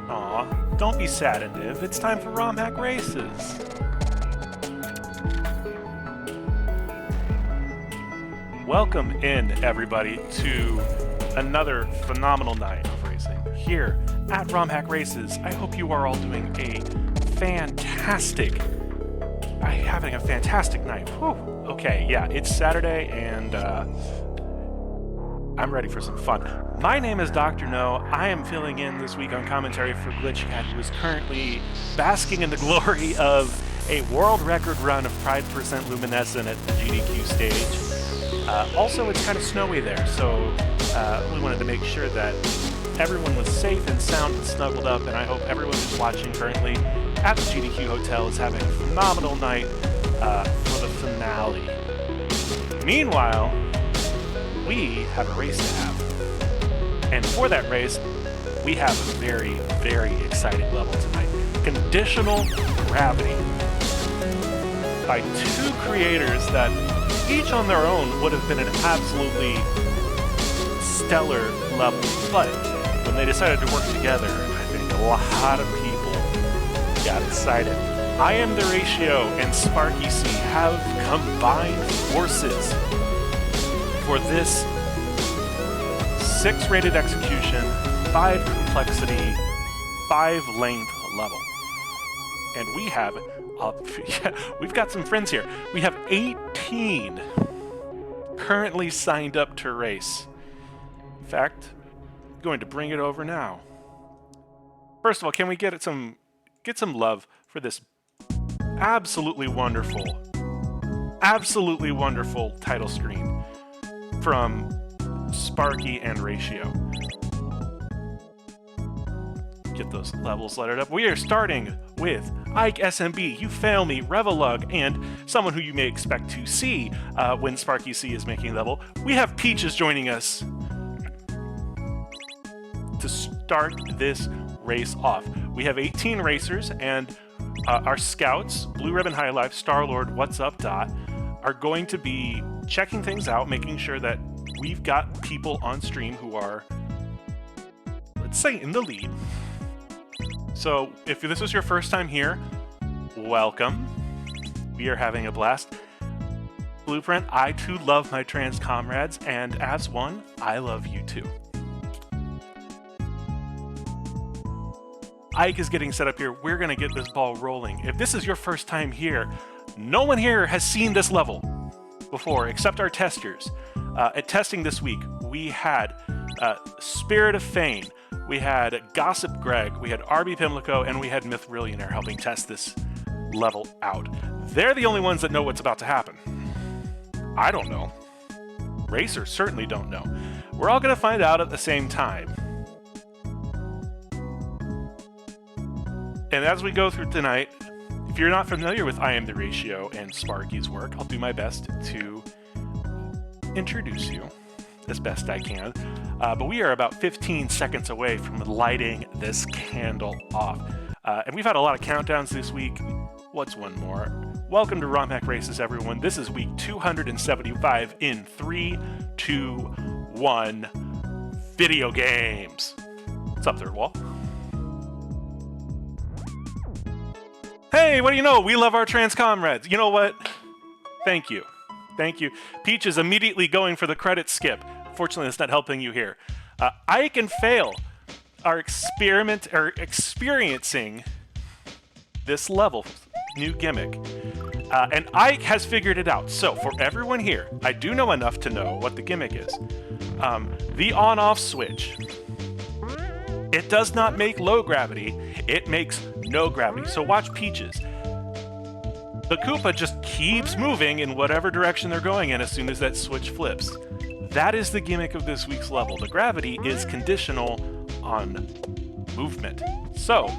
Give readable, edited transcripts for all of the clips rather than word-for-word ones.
Aw, don't be sad, Niv. It's time for ROM Hack Races. Welcome in, everybody, to another phenomenal night of racing here at ROM Hack Races. I hope you are all doing having a fantastic night. Whew. Okay, yeah, it's Saturday, and I'm ready for some fun. My name is Dr. No. I am filling in this week on commentary for Glitchcat, who is currently basking in the glory of a world record run of Pride Percent Luminescent at the GDQ stage. Also, it's kind of snowy there, so we wanted to make sure that everyone was safe and sound and snuggled up, and I hope everyone who's watching currently at the GDQ Hotel is having a phenomenal night for the finale. Meanwhile, we have a race to have. And for that race, we have a very, very exciting level tonight. Conditional Gravity. By two creators that each on their own would have been an absolutely stellar level. But when they decided to work together, I think a lot of people got excited. iamtheratio and SparkySie have combined forces for this 6 rated execution, 5 complexity, 5 length level. And we have, we've got some friends here. We have 18 currently signed up to race. In fact, I'm going to bring it over now. First of all, can we get some love for this absolutely wonderful title screen from Sparky and Ratio. Get those levels lettered up. We are starting with Ike SMB, You Fail Me, Revelug, and someone who you may expect to see when SparkySie is making level. We have Peaches joining us to start this race off. We have 18 racers, and our scouts, Blue Ribbon High Life, Star-Lord, What's Up Dot, are going to be checking things out, making sure that we've got people on stream who are, let's say, in the lead. So if this was your first time here, welcome. We are having a blast. Blueprint, I too love my trans comrades, and as one, I love you too. Ike is getting set up here. We're going to get this ball rolling. If this is your first time here, no one here has seen this level before except our testers. At testing this week, we had Spirit of Fane, we had Gossip Greg, we had RB Pimlico, and we had Mythrillionaire helping test this level out. They're the only ones that know what's about to happen. I don't know. Racers certainly don't know. We're all going to find out at the same time. And as we go through tonight, if you're not familiar with iamtheratio and Sparky's work, I'll do my best to introduce you as best I can. But we are about 15 seconds away from lighting this candle off. And we've had a lot of countdowns this week. What's one more? Welcome to ROM Hack Races, everyone. This is week 275 in 3, 2, 1, video games. What's up, Third Wall? Hey, what do you know? We love our trans comrades. You know what? Thank you. Thank you. Peach is immediately going for the credit skip. Fortunately, that's not helping you here. Ike and Fail are experiencing this level, new gimmick. And Ike has figured it out. So for everyone here, I do know enough to know what the gimmick is. The on-off switch. It does not make low gravity, it makes no gravity. So watch Peaches. The Koopa just keeps moving in whatever direction they're going in as soon as that switch flips. That is the gimmick of this week's level. The gravity is conditional on movement. So,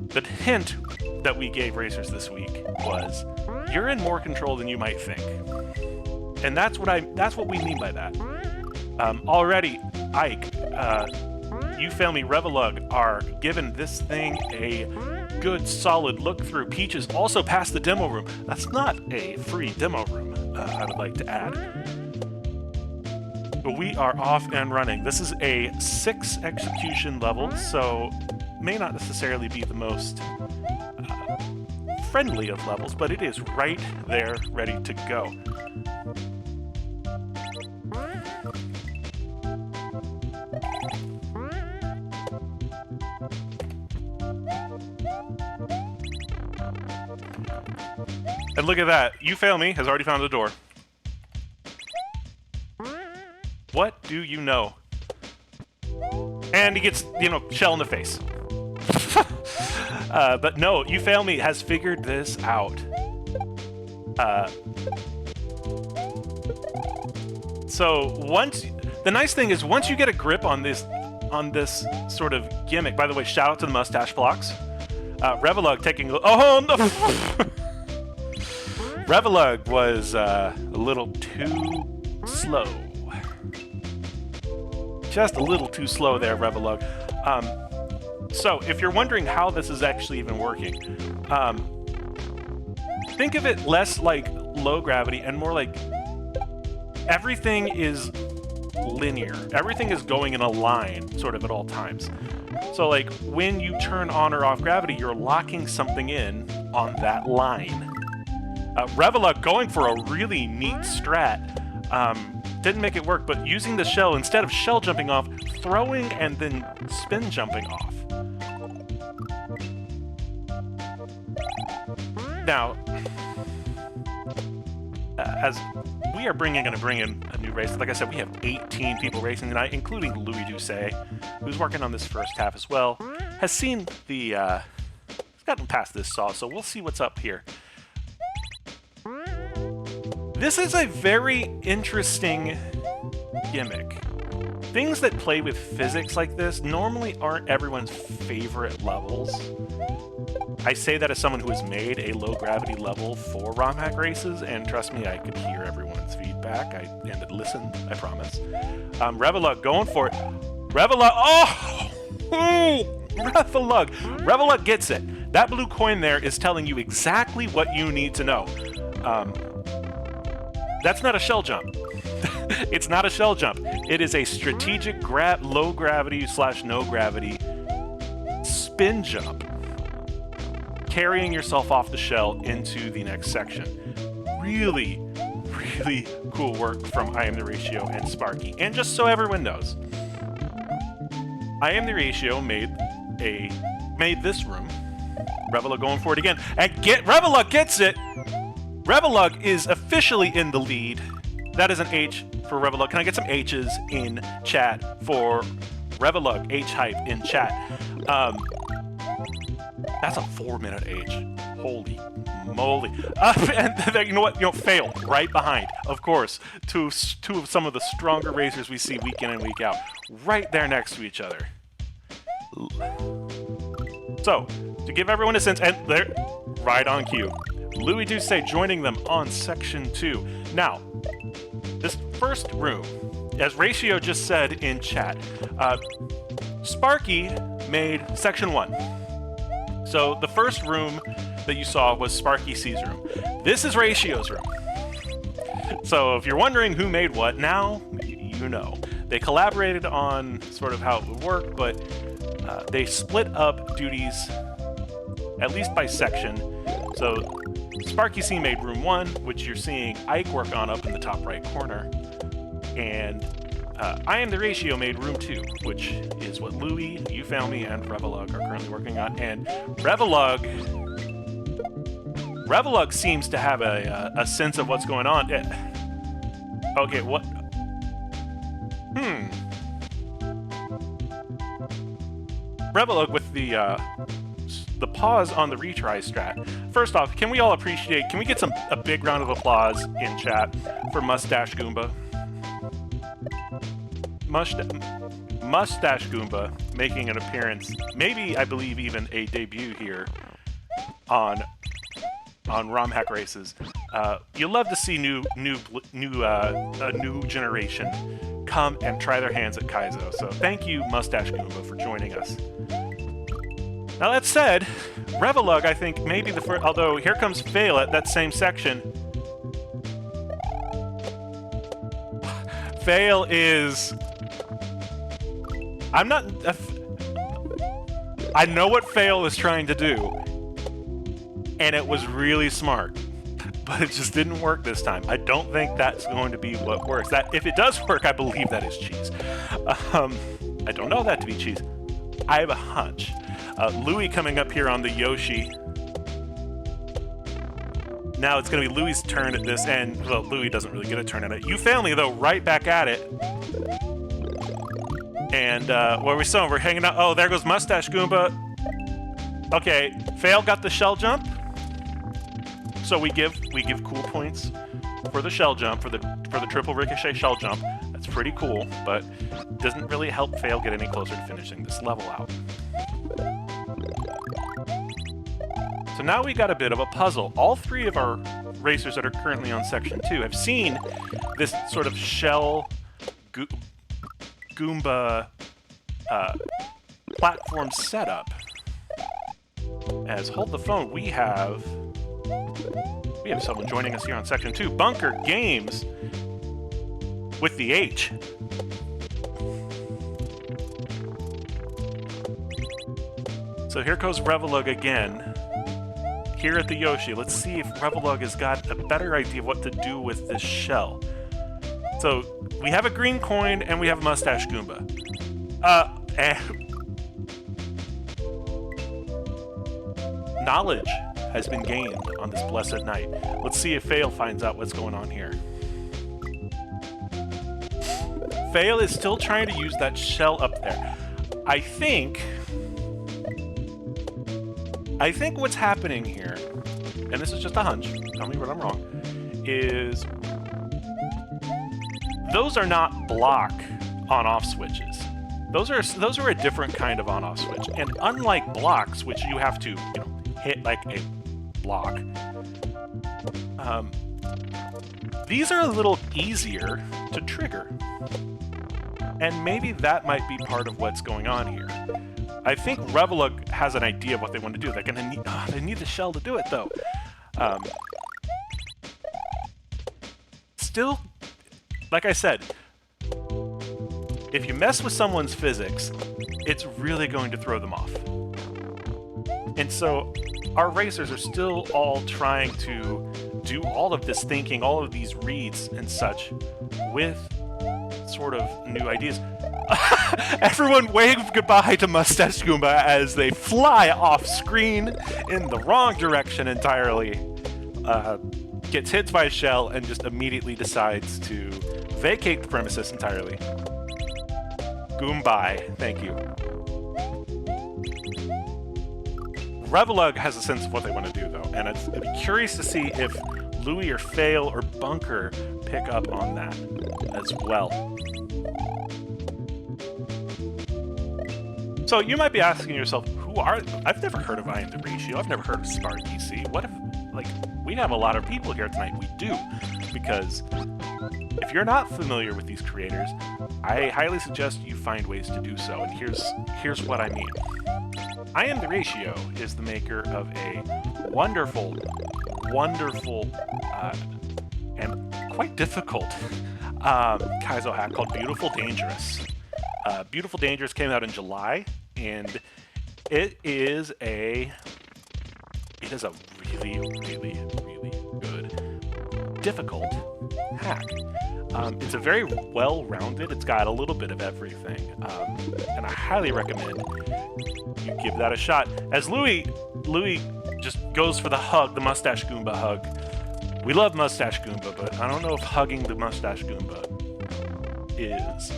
the hint that we gave racers this week was, you're in more control than you might think. And that's what we mean by that. Already, Ike, You Fail Me, Revelug are giving this thing a good solid look through. Peaches also passed the demo room. That's not a free demo room, I would like to add. But we are off and running. This is a 6 execution level, so may not necessarily be the most friendly of levels, but it is right there, ready to go. And look at that. You Fail Me has already found the door. What do you know? And he gets, you know, shell in the face. But no, You Fail Me has figured this out. So the nice thing is once you get a grip on this sort of gimmick. By the way, shout out to the mustache blocks. Revelug taking. Oh no! Revelug was a little too slow. Just a little too slow there, Revelug. So, if you're wondering how this is actually even working, think of it less like low gravity and more like everything is linear. Everything is going in a line, sort of at all times. So, like, when you turn on or off gravity, you're locking something in on that line. Revelug going for a really neat strat. Didn't make it work, but using the shell, instead of shell jumping off, throwing and then spin jumping off. Now, as we are going to bring in a new race, like I said, we have 18 people racing tonight, including Louis Doucet, who's working on this first half as well, has seen the, has gotten past this saw, so we'll see what's up here. This is a very interesting gimmick. Things that play with physics like this normally aren't everyone's favorite levels. I say that as someone who has made a low-gravity level for ROM hack races, and trust me, I could hear everyone's feedback. And listened, I promise. Revelug going for it. Revelug, oh! Revelug! Revelug gets it. That blue coin there is telling you exactly what you need to know. That's not a shell jump. It's not a shell jump. It is a strategic low gravity / no gravity spin jump, carrying yourself off the shell into the next section. Really, really cool work from iamtheratio and Sparky. And just so everyone knows, iamtheratio made this room. Revelug going for it again, and Revelug gets it. Revelug is officially in the lead. That is an H for Revelug. Can I get some H's in chat for Revelug? H hype in chat. That's a 4-minute H. Holy moly. And you know what? You know, fail right behind, of course, two of some of the stronger racers we see week in and week out. Right there next to each other. So, to give everyone a sense, and they're right on cue. Louis Doucet joining them on Section 2. Now, this first room, as Ratio just said in chat, Sparky made Section 1. So the first room that you saw was SparkySie's room. This is Ratio's room. So if you're wondering who made what, now you know. They collaborated on sort of how it would work, but they split up duties, at least by section. So SparkySie made room 1, which you're seeing Ike work on up in the top right corner. And iamtheratio made room 2, which is what Louis, You Found Me, and Revelug are currently working on. And Revelug seems to have a sense of what's going on. Okay, what? Revelug with the pause on the retry strat. First off, can we all can we get a big round of applause in chat for Mustache Goomba? Mustache Goomba making an appearance, maybe I believe even a debut here on ROM hack races. You love to see a new generation come and try their hands at Kaizo. So thank you, Mustache Goomba, for joining us. Now that said, Revelug, I think, maybe the first, although here comes Fail at that same section. Fail is... I'm I know what Fail is trying to do, and it was really smart, but it just didn't work this time. I don't think that's going to be what works. That if it does work, I believe that is cheese. I don't know that to be cheese. I have a hunch. Louie coming up here on the Yoshi. Now it's going to be Louie's turn at this, and well, Louie doesn't really get a turn at it. You family, though, right back at it. And what are we still? We're hanging out. Oh, there goes Mustache Goomba. Okay, Fail got the shell jump. So we give cool points for the shell jump, for the triple ricochet shell jump. That's pretty cool, but doesn't really help Fail get any closer to finishing this level out. So now we got a bit of a puzzle. All three of our racers that are currently on Section 2 have seen this sort of shell Goomba platform setup. As Hold the Phone, we have someone joining us here on Section 2. Bunker Games with the H. So here goes Revelug again. Here at the Yoshi, let's see if Revelug has got a better idea of what to do with this shell. So we have a green coin and we have Mustache Goomba. Knowledge has been gained on this blessed night. Let's see if Fail finds out what's going on here. Fail is still trying to use that shell up there. I think what's happening here, and this is just a hunch, tell me when I'm wrong, is those are not block on-off switches. Those are a different kind of on-off switch. And unlike blocks, which you have to, hit like a block, these are a little easier to trigger. And maybe that might be part of what's going on here. I think Revelug has an idea of what they want to do. They're gonna need, they need the shell to do it, though. Still, like I said, if you mess with someone's physics, it's really going to throw them off. And so our racers are still all trying to do all of this thinking, all of these reads and such, with sort of new ideas. Everyone wave goodbye to Mustache Goomba as they fly off screen in the wrong direction entirely. Gets hit by a shell and just immediately decides to vacate the premises entirely. Goombye, thank you. Revelug has a sense of what they want to do, though, and I'd be curious to see if Louie or Fail or Bunker pick up on that as well. So you might be asking yourself, who are... I've never heard of iamtheratio. I've never heard of SparkySie. What if, like, we have a lot of people here tonight. We do, because if you're not familiar with these creators, I highly suggest you find ways to do so, and here's what I mean. iamtheratio is the maker of a wonderful, and quite difficult Kaizo hack called Beautiful Dangerous. Beautiful Dangerous came out in July, and it is a really, really, really good, difficult hack. It's a very well-rounded, it's got a little bit of everything, and I highly recommend you give that a shot. As Louie just goes for the hug, the Mustache Goomba hug. We love Mustache Goomba, but I don't know if hugging the Mustache Goomba is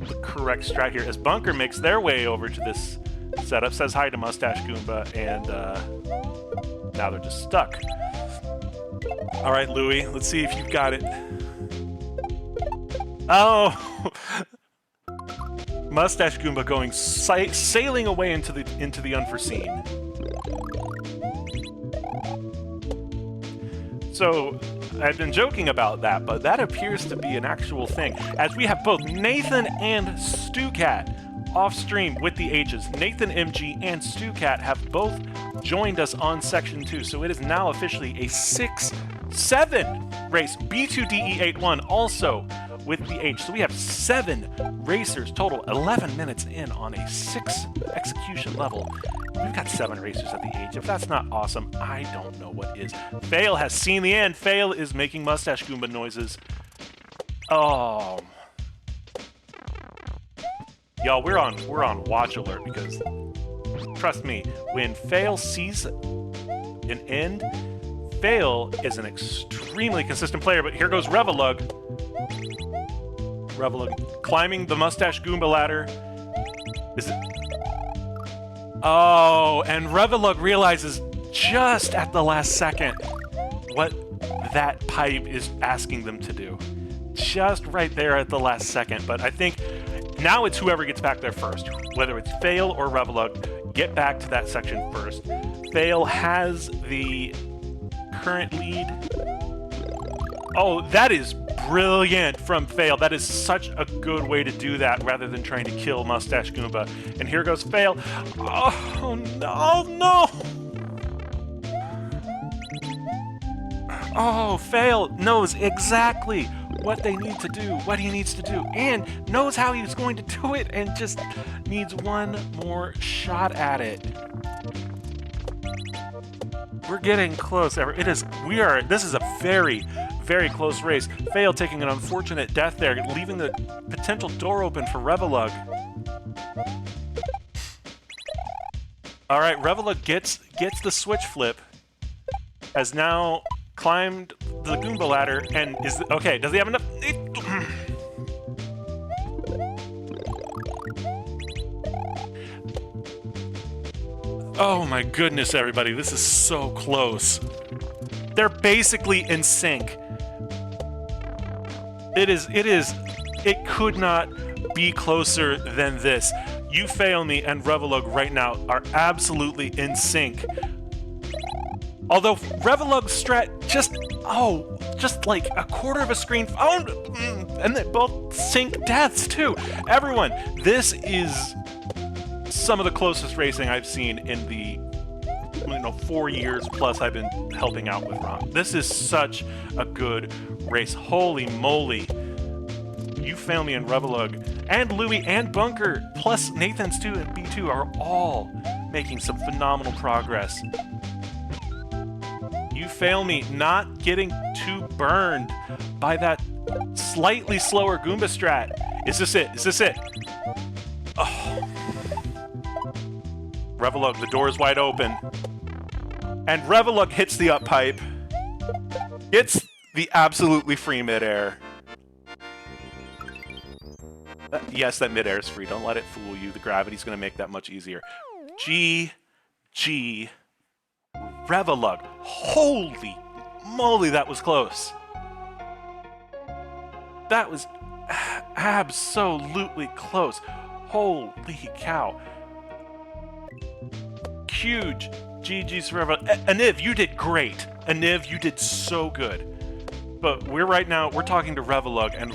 the correct strat here. As Bunker makes their way over to this setup, says hi to Mustache Goomba, and now they're just stuck. All right, Louie, let's see if you've got it. Oh! Mustache Goomba going sailing away into the unforeseen. So, I've been joking about that, but that appears to be an actual thing, as we have both Nathan and StuCat off stream with the H's. Nathan MG and StuCat have both joined us on Section 2, so it is now officially a 6-7 race. B2DE81 also with the H. So we have 7 racers total, 11 minutes in on a 6 execution level. We've got 7 racers at the H. If that's not awesome, I don't know what is. Fail has seen the end. Fail is making mustache Goomba noises. Oh. Y'all, we're on watch alert because, trust me, when Fail sees an end, Fail is an extremely consistent player, but here goes Revelug. Revelug climbing the mustache Goomba ladder. Is it? Oh, and Revelug realizes just at the last second what that pipe is asking them to do. Just right there at the last second, but I think now it's whoever gets back there first. Whether it's Fail or Revelug, get back to that section first. Fail has the current lead. Oh, that is brilliant from Fail. That is such a good way to do that rather than trying to kill Mustache Goomba. And here goes Fail. Oh, no, no! Oh, Fail knows exactly what they need to do, what he needs to do, and knows how he's going to do it, and just needs one more shot at it. We're getting close. This is a very, very close race. Fail taking an unfortunate death there, leaving the potential door open for Revelug. All right, Revelug gets the switch flip, has now climbed the Goomba ladder, and is okay. Does he have enough? Oh my goodness, everybody! This is so close. They're basically in sync. It could not be closer than this. You Fail Me and Revelug right now are absolutely in sync. Although Revelug's strat just like a quarter of a screen. Oh, and they both sync deaths too. Everyone, this is some of the closest racing I've seen in the 4 years plus I've been helping out with Ron. This is such a good race. Holy moly. You Fail Me and Revelug and Louie and Bunker plus Nathan's 2 and B2 are all making some phenomenal progress. You Fail Me not getting too burned by that slightly slower Goomba strat. Is this it? Is this it? Oh. Revelug, the door is wide open. And Revelug hits the up pipe. Gets the absolutely free midair. Yes, that midair is free. Don't let it fool you. The gravity's going to make that much easier. GG. Revelug. Holy moly, that was close. That was absolutely close. Holy cow. Huge GG's for Revelug. Aniv, you did great. Aniv, you did so good. But we're talking to Revelug, and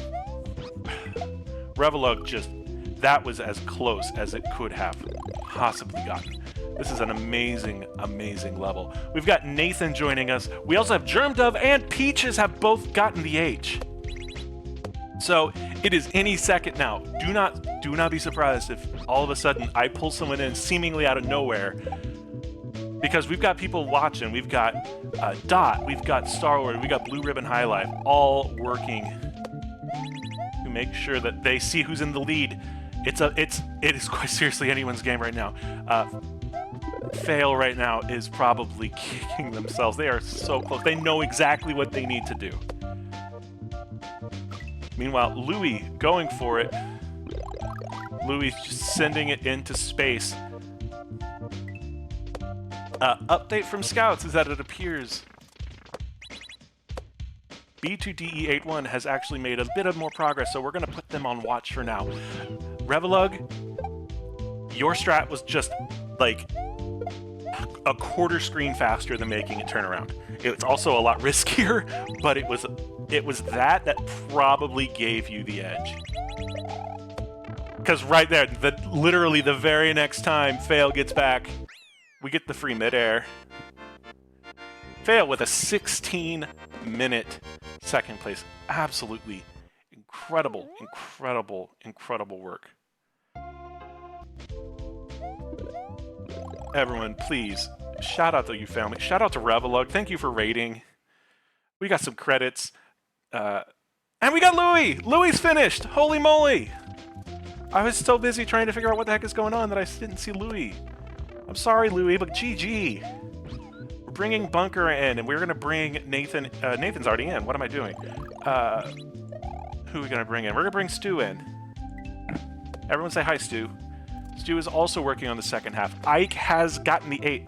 Revelug that was as close as it could have possibly gotten. This is an amazing, amazing level. We've got Nathan joining us. We also have Germ Dove and Peaches have both gotten the H. So it is any second now. Do not be surprised if all of a sudden I pull someone in seemingly out of nowhere, because we've got people watching. We've got Dot, we've got Starlord, we've got Blue Ribbon High Life, all working to make sure that they see who's in the lead. It is quite seriously anyone's game right now. Fail right now is probably kicking themselves. They are so close. They know exactly what they need to do. Meanwhile, Louie going for it. Louie's just sending it into space. Update from Scouts is that it appears B2DE81 has actually made a bit of more progress, so we're going to put them on watch for now. Revelug, your strat was just like a quarter screen faster than making it turn around. It's also a lot riskier, but it was that probably gave you the edge. Because right there, literally the very next time Fail gets back, we get the free midair. Fail with a 16-minute second place. Absolutely Incredible, incredible, incredible work. Everyone, please, shout out to you family. Shout out to Revelug. Thank you for rating. We got some credits. And we got Louis! Louis finished! Holy moly! I was so busy trying to figure out what the heck is going on that I didn't see Louis. I'm sorry, Louis, but GG. We're bringing Bunker in, and we're going to bring Nathan. Nathan's already in. What am I doing? Who are we going to bring in? We're going to bring Stu in. Everyone say hi, Stu. Stu is also working on the second half. Ike has gotten the 8.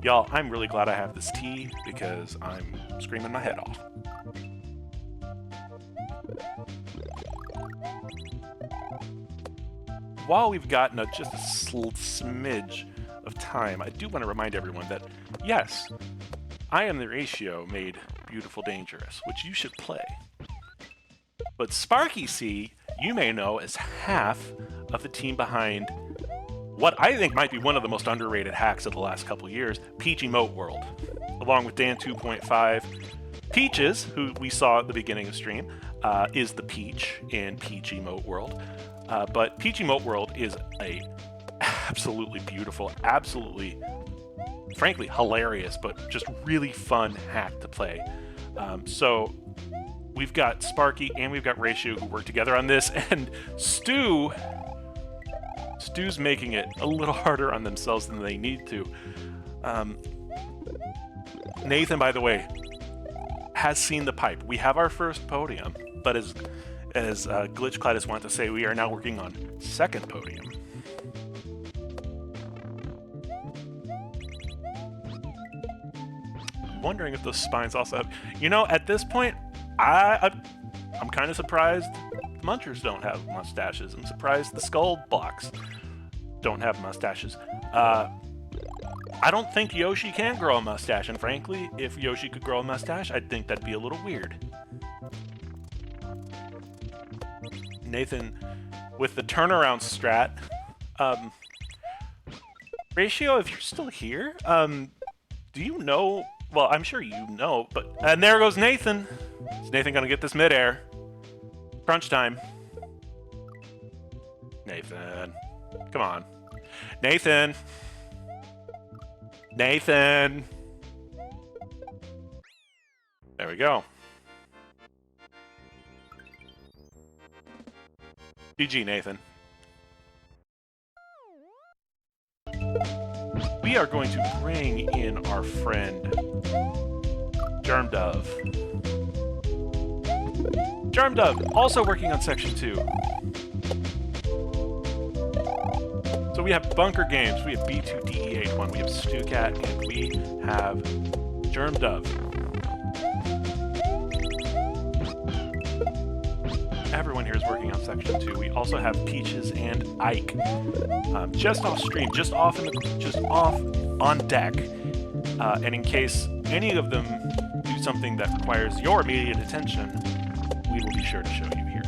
Y'all, I'm really glad I have this tea because I'm screaming my head off. While we've gotten just a smidge of time, I do want to remind everyone that, yes, iamtheratio made Beautiful Dangerous, which you should play. But SparkySie, you may know as half of the team behind what I think might be one of the most underrated hacks of the last couple years, Peach Emote World, along with Dan 2.5. Peaches, who we saw at the beginning of stream, is the Peach in Peach Emote World. But Peach Emote World is a absolutely beautiful, absolutely, frankly, hilarious, but just really fun hack to play. So we've got Sparky and we've got Ratio who work together on this, and Stu's making it a little harder on themselves than they need to. Nathan, by the way, has seen the pipe. We have our first podium, but as Glitch Cladis wants to say, we are now working on second podium. I'm wondering if those spines also have... You know, at this point, I'm kind of surprised the Munchers don't have mustaches. I'm surprised the Skull Blocks don't have mustaches. I don't think Yoshi can grow a mustache, and frankly, if Yoshi could grow a mustache, I'd think that'd be a little weird. Nathan with the turnaround strat. Ratio, if you're still here, do you know... Well, I'm sure you know, but... And there goes Nathan! Is Nathan gonna get this midair? Crunch time. Nathan. Come on. Nathan! Nathan! There we go. GG, Nathan. We are going to bring in our friend Germdove. Germdove, also working on Section 2. So we have Bunker Games, we have B2DEH1, we have StuCat, and we have Germdove. Everyone here is working on Section 2. We also have Peaches and Ike, just off stream, just off on deck. And in case any of them do something that requires your immediate attention, we will be sure to show you here.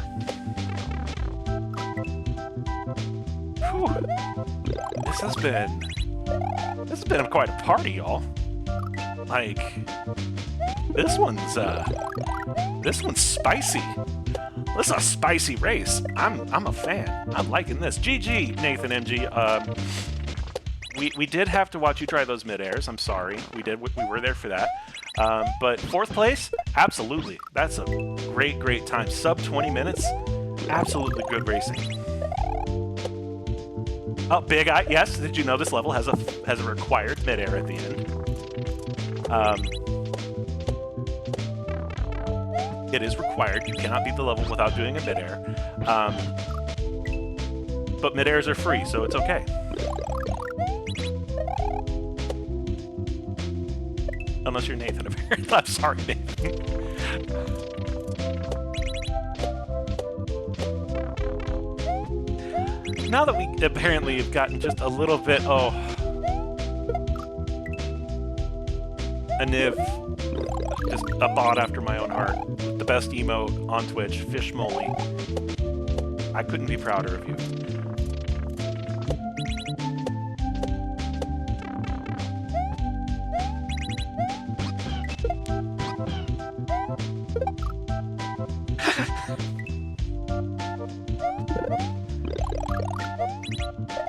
Whew. This has been quite a party, y'all. Like, this one's spicy. This is a spicy race. I'm a fan. I'm liking this. GG, Nathan MG. We did have to watch you try those mid-airs. I'm sorry. We were there for that. But 4th place, absolutely. That's a great time. Sub 20 minutes, absolutely good racing. Oh, Big Eye. Yes, did you know this level has a required mid-air at the end? It is required. You cannot beat the level without doing a mid-air. But mid-airs are free, so it's okay. Unless you're Nathan, apparently. I'm sorry, Nathan. Now that we apparently have gotten just a little bit... Oh. A Niv. Just a bot after my own heart. The best emote on Twitch, Fish Moly. I couldn't be prouder of you.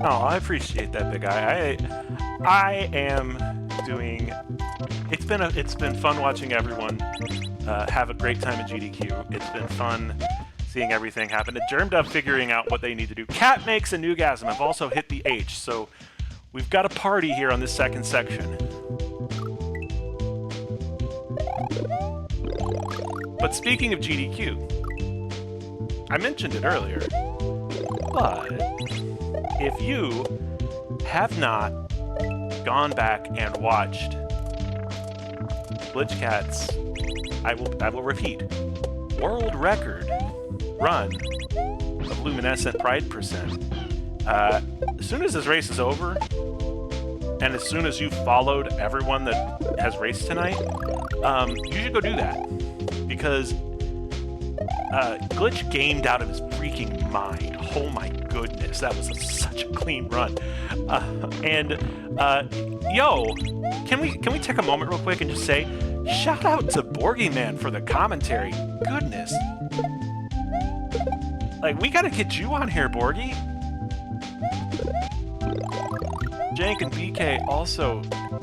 Oh, I appreciate that, big guy. I am doing. It's been fun watching everyone have a great time at GDQ. It's been fun seeing everything happen. It germed up figuring out what they need to do. Cat makes a newgasm. I've also hit the H, so we've got a party here on this second section. But speaking of GDQ, I mentioned it earlier, but if you have not gone back and watched GlitchCat's, I will repeat, world record run of luminescent pride percent. As soon as this race is over, and as soon as you've followed everyone that has raced tonight, you should go do that. Because Glitch gamed out of his freaking mind. Oh my goodness, that was such a clean run. Yo, can we take a moment real quick and just say, shout out to Borgie Man for the commentary. Goodness. Like, we gotta get you on here, Borgie. Jank and BK also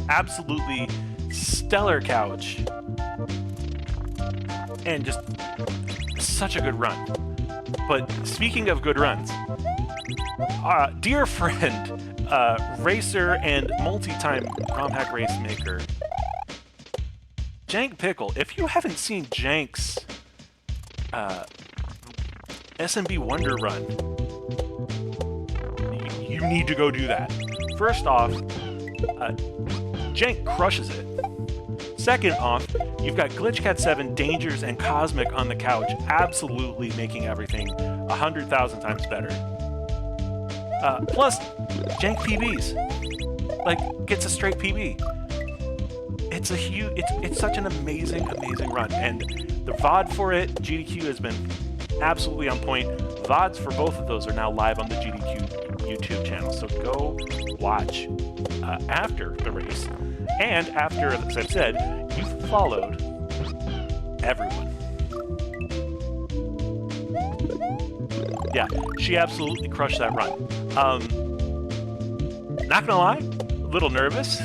absolutely stellar couch. And just such a good run. But speaking of good runs, dear friend, racer and multi-time ROM hack race maker, Jank Pickle, if you haven't seen Jank's SMB Wonder Run, you need to go do that. First off, Jank crushes it. Second off, you've got GlitchCat7, Dangers, and Cosmic on the couch, absolutely making everything 100,000 times better. Plus, Jank PBs. Like, gets a straight PB. It's a huge, it's such an amazing run, and the VOD for it, GDQ, has been absolutely on point. VODs for both of those are now live on the GDQ YouTube channel, so go watch after the race. And after, as I've said, you've followed everyone. Yeah, she absolutely crushed that run. Not gonna lie, a little nervous.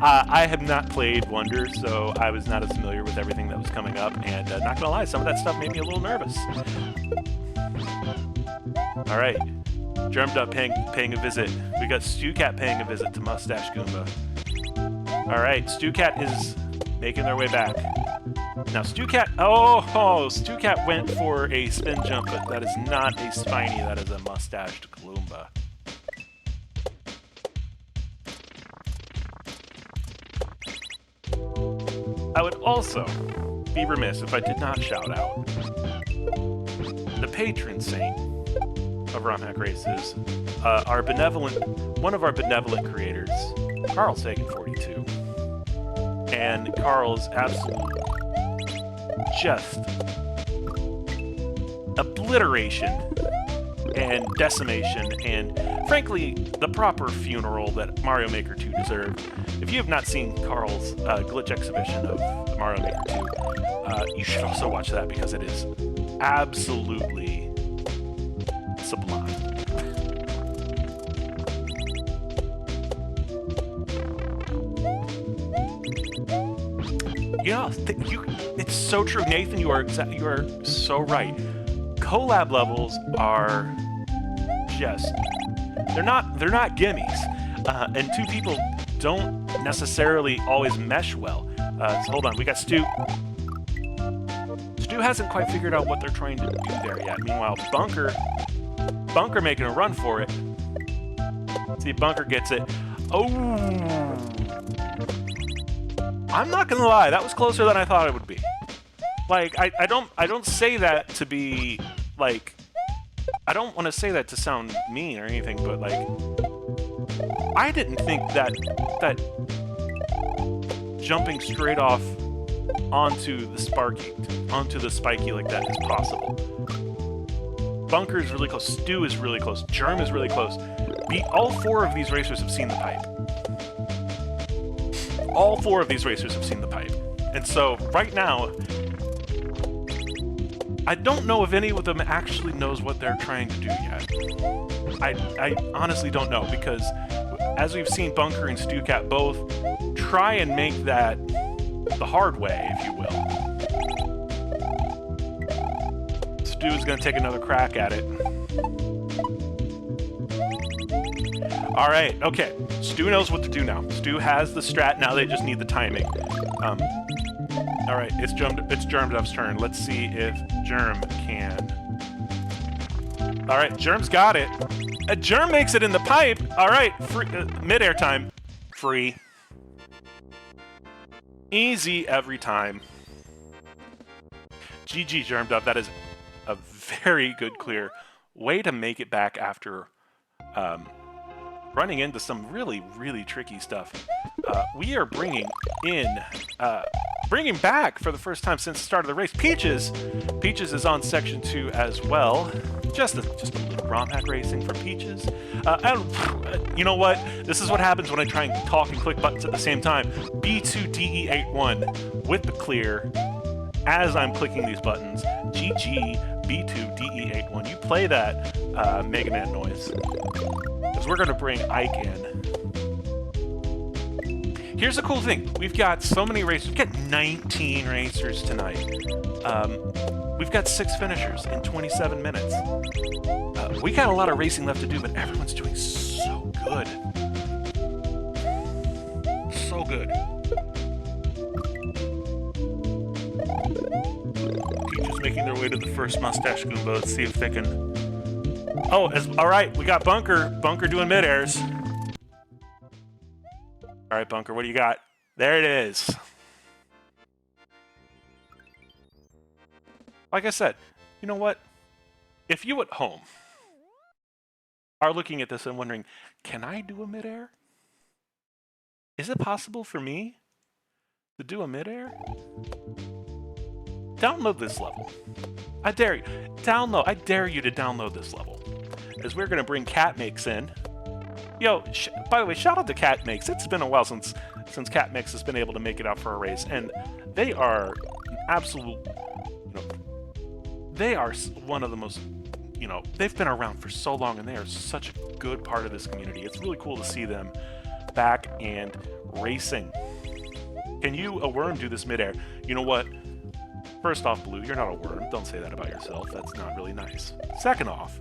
I have not played Wonder, so I was not as familiar with everything that was coming up, and not gonna lie, some of that stuff made me a little nervous. All right, Germed Up paying a visit. We got StuCat paying a visit to Mustache Goomba. All right, StuCat is making their way back. Now, StuCat, StuCat went for a spin jump, but that is not a Spiny, that is a mustached Gloomba. I would also be remiss if I did not shout out the patron saint of ROM hack races, one of our benevolent creators, Carl Sagan42. And Carl's absolute just obliteration and decimation and, frankly, the proper funeral that Mario Maker 2 deserved. If you have not seen Carl's glitch exhibition of Mario Maker 2, you should also watch that because it is absolutely sublime. Yeah, it's so true, Nathan. You are so right. Collab levels are just—they're not gimmies, and two people don't necessarily always mesh well. So hold on, we got Stu. Stu hasn't quite figured out what they're trying to do there yet. Meanwhile, Bunker making a run for it. See, Bunker gets it. Oh. I'm not gonna lie, that was closer than I thought it would be. Like, I don't say that to be, like, I don't want to say that to sound mean or anything, but, like, I didn't think that jumping straight off onto the spiky like that is possible. Bunker is really close, Stu is really close, Germ is really close. All four of these racers have seen the pipe. All four of these racers have seen the pipe. And so, right now, I don't know if any of them actually knows what they're trying to do yet. I honestly don't know, because as we've seen Bunker and StuCat both try and make that the hard way, if you will. Stu is going to take another crack at it. All right, okay. Stu knows what to do now. Stu has the strat. Now they just need the timing. All right, it's Germduff's turn. Let's see if Germ can. All right, Germ's got it. Germ makes it in the pipe. All right, mid-air time. Free. Easy every time. GG, Germduff. That is a very good clear. Way to make it back after running into some really, really tricky stuff. We are bringing back for the first time since the start of the race, Peaches. Peaches is on section 2 as well. Just a little ROM hack racing for Peaches. You know what? This is what happens when I try and talk and click buttons at the same time. B2DE81 with the clear as I'm clicking these buttons. GG B2DE81. You play that Mega Man noise. Because we're going to bring Ike in. Here's the cool thing. We've got so many racers. We've got 19 racers tonight. We've got 6 finishers in 27 minutes. We got a lot of racing left to do, but everyone's doing so good. So good. Peaches making their way to the first Mustache Goomba. Let's see if they can... Oh, all right. We got Bunker. Bunker doing mid-airs. All right, Bunker, what do you got? There it is. Like I said, you know what? If you at home are looking at this and wondering, can I do a midair? Is it possible for me to do a midair? Download this level. I dare you. I dare you to download this level. As we're going to bring CatMakes in. Yo, by the way, shout out to CatMakes. It's been a while since CatMakes has been able to make it out for a race, and they are an absolute, they are one of the most, they've been around for so long, and they are such a good part of this community. It's really cool to see them back and racing. Can you, a worm, do this midair? You know what? First off, Blue, you're not a worm. Don't say that about yourself. That's not really nice. Second off,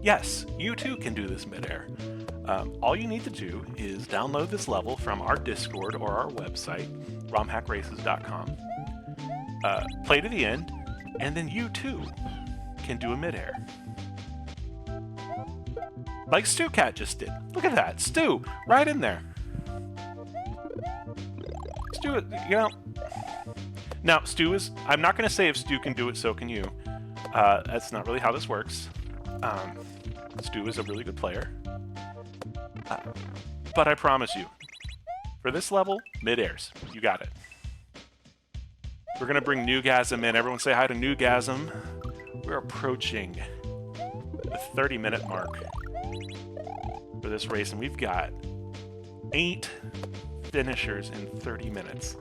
yes, you too can do this midair. All you need to do is download this level from our Discord or our website, romhackraces.com, play to the end, and then you too can do a midair. Like StuCat just did. Look at that, Stu, right in there. Stu, Now, Stu is, I'm not going to say if Stu can do it, so can you. That's not really how this works. Stu is a really good player. But I promise you, for this level, mid-airs. You got it. We're going to bring Newgasm in. Everyone say hi to Newgasm. We're approaching the 30-minute mark for this race, and we've got 8 finishers in 30 minutes.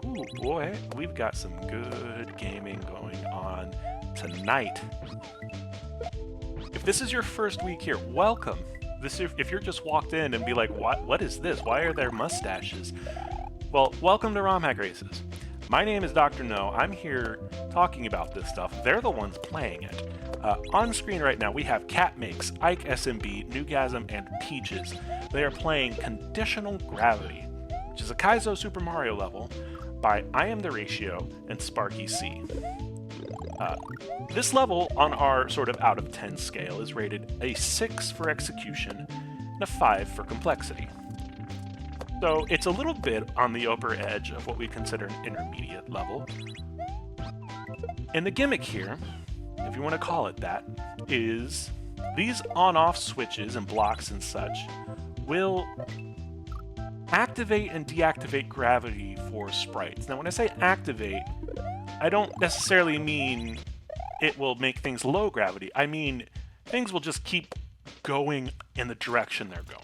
Ooh, boy, we've got some good gaming going on tonight. If this is your first week here, welcome. If you're just walked in and be like, what is this? Why are there mustaches? Well, welcome to ROM Hack Races. My name is Dr. No. I'm here talking about this stuff. They're the ones playing it. On screen right now, we have CatMakes, Ike SMB, Newgasm, and Peaches. They are playing Conditional Gravity, which is a Kaizo Super Mario level by iamtheratio and SparkySie. This level on our sort of out of 10 scale is rated a 6 for execution and a 5 for complexity. So it's a little bit on the upper edge of what we consider an intermediate level. And the gimmick here, if you want to call it that, is these on-off switches and blocks and such will activate and deactivate gravity for sprites. Now when I say activate, I don't necessarily mean it will make things low gravity. I mean things will just keep going in the direction they're going.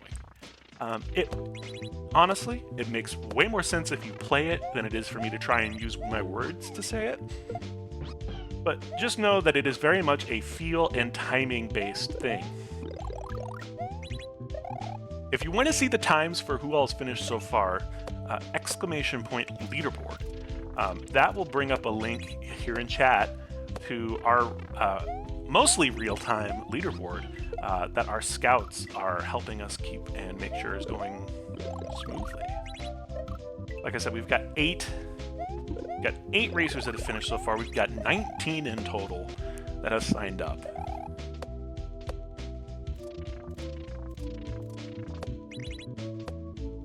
Honestly, it makes way more sense if you play it than it is for me to try and use my words to say it. But just know that it is very much a feel and timing based thing. If you want to see the times for who all's finished so far, exclamation point leaderboard. That will bring up a link here in chat to our mostly real-time leaderboard that our scouts are helping us keep and make sure is going smoothly. Like I said, we've got eight racers that have finished so far. We've got 19 in total that have signed up.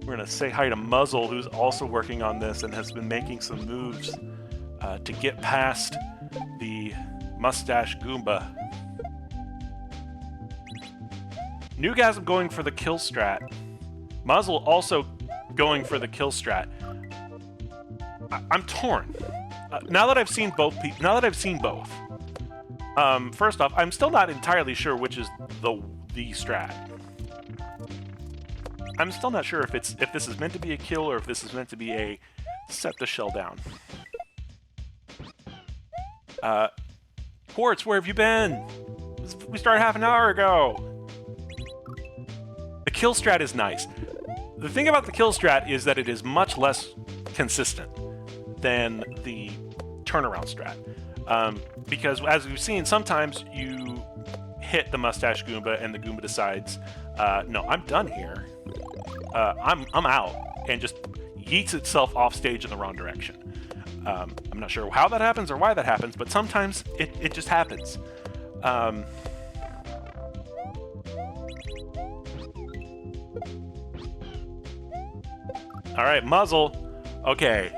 We're going to say hi to Muzzle, who's also working on this and has been making some moves to get past the Mustache Goomba. Newgasm going for the kill strat. Muzzle also going for the kill strat. I'm torn. Now that I've seen both, first off, I'm still not entirely sure which is the strat. I'm still not sure if this is meant to be a kill or if this is meant to be a set the shell down. Quartz, where have you been? We started half an hour ago. The kill strat is nice. The thing about the kill strat is that it is much less consistent than the turnaround strat. Because as we've seen, sometimes you hit the Mustache Goomba and the Goomba decides, no, I'm done here. I'm out, and just yeets itself off stage in the wrong direction. I'm not sure how that happens or why that happens, but sometimes it just happens. All right, Muzzle. Okay,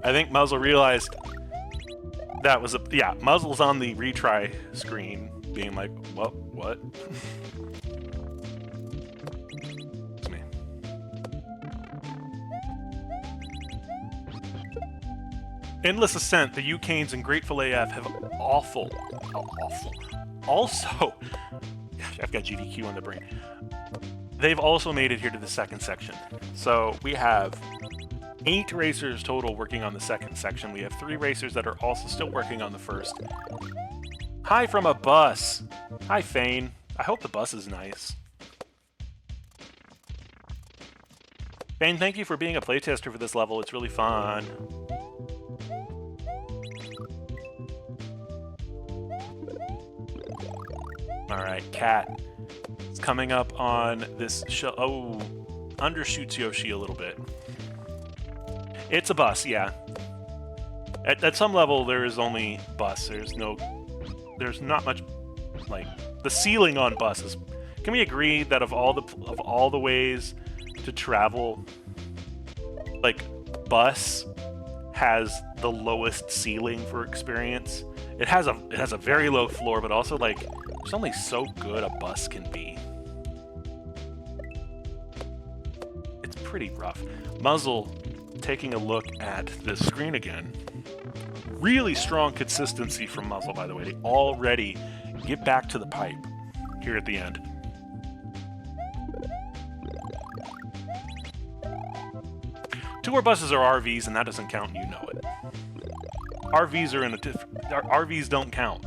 I think Muzzle realized that was Muzzle's on the retry screen, being like, well, what? It's me. Endless Ascent, the UCanes, and Grateful AF have awful. Also, I've got GDQ on the brain. They've also made it here to the second section. So we have 8 racers total working on the second section. We have 3 racers that are also still working on the first. Hi from a bus. Hi, Fane. I hope the bus is nice. Fane, thank you for being a playtester for this level. It's really fun. All right, Cat. It's coming up on this show. Oh, undershoots Yoshi a little bit. It's a bus, yeah. At some level, there is only bus. There's not much, like, the ceiling on buses. Can we agree that of all the ways to travel, like, bus has the lowest ceiling for experience? It has a very low floor, but also, like, there's only so good a bus can be. It's pretty rough. Muzzle taking a look at the screen again. Really strong consistency from Muzzle, by the way. They already get back to the pipe here at the end. Tour buses are RVs, and that doesn't count, and you know it. RVs don't count.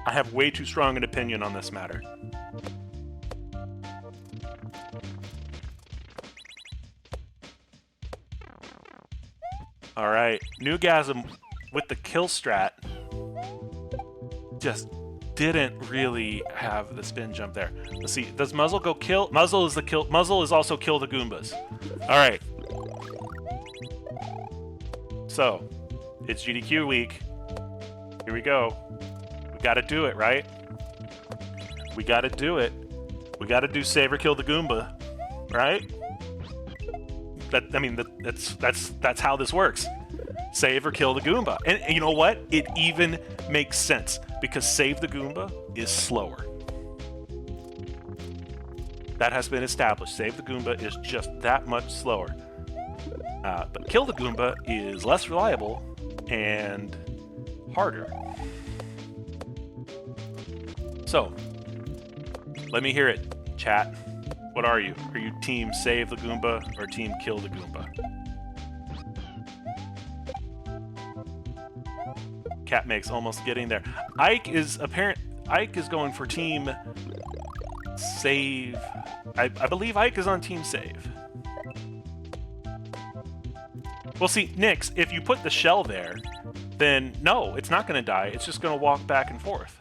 I have way too strong an opinion on this matter. All right, Newgasm with the kill strat just didn't really have the spin jump there. Let's see, does Muzzle go kill? Muzzle is the kill. Muzzle is also kill the Goombas. All right. So, it's GDQ week. Here we go. We gotta do it, right? We gotta do it. We gotta do save or kill the Goomba, right? That's how this works. Save or kill the Goomba. And you know what? It even makes sense, because save the Goomba is slower. That has been established. Save the Goomba is just that much slower. But kill the Goomba is less reliable and harder. So, let me hear it, chat. What are you? Are you team save the Goomba or team kill the Goomba? Cat makes almost getting there. Ike is going for team save. I believe Ike is on team save. Well, see, Nix, if you put the shell there, then no, it's not going to die. It's just going to walk back and forth.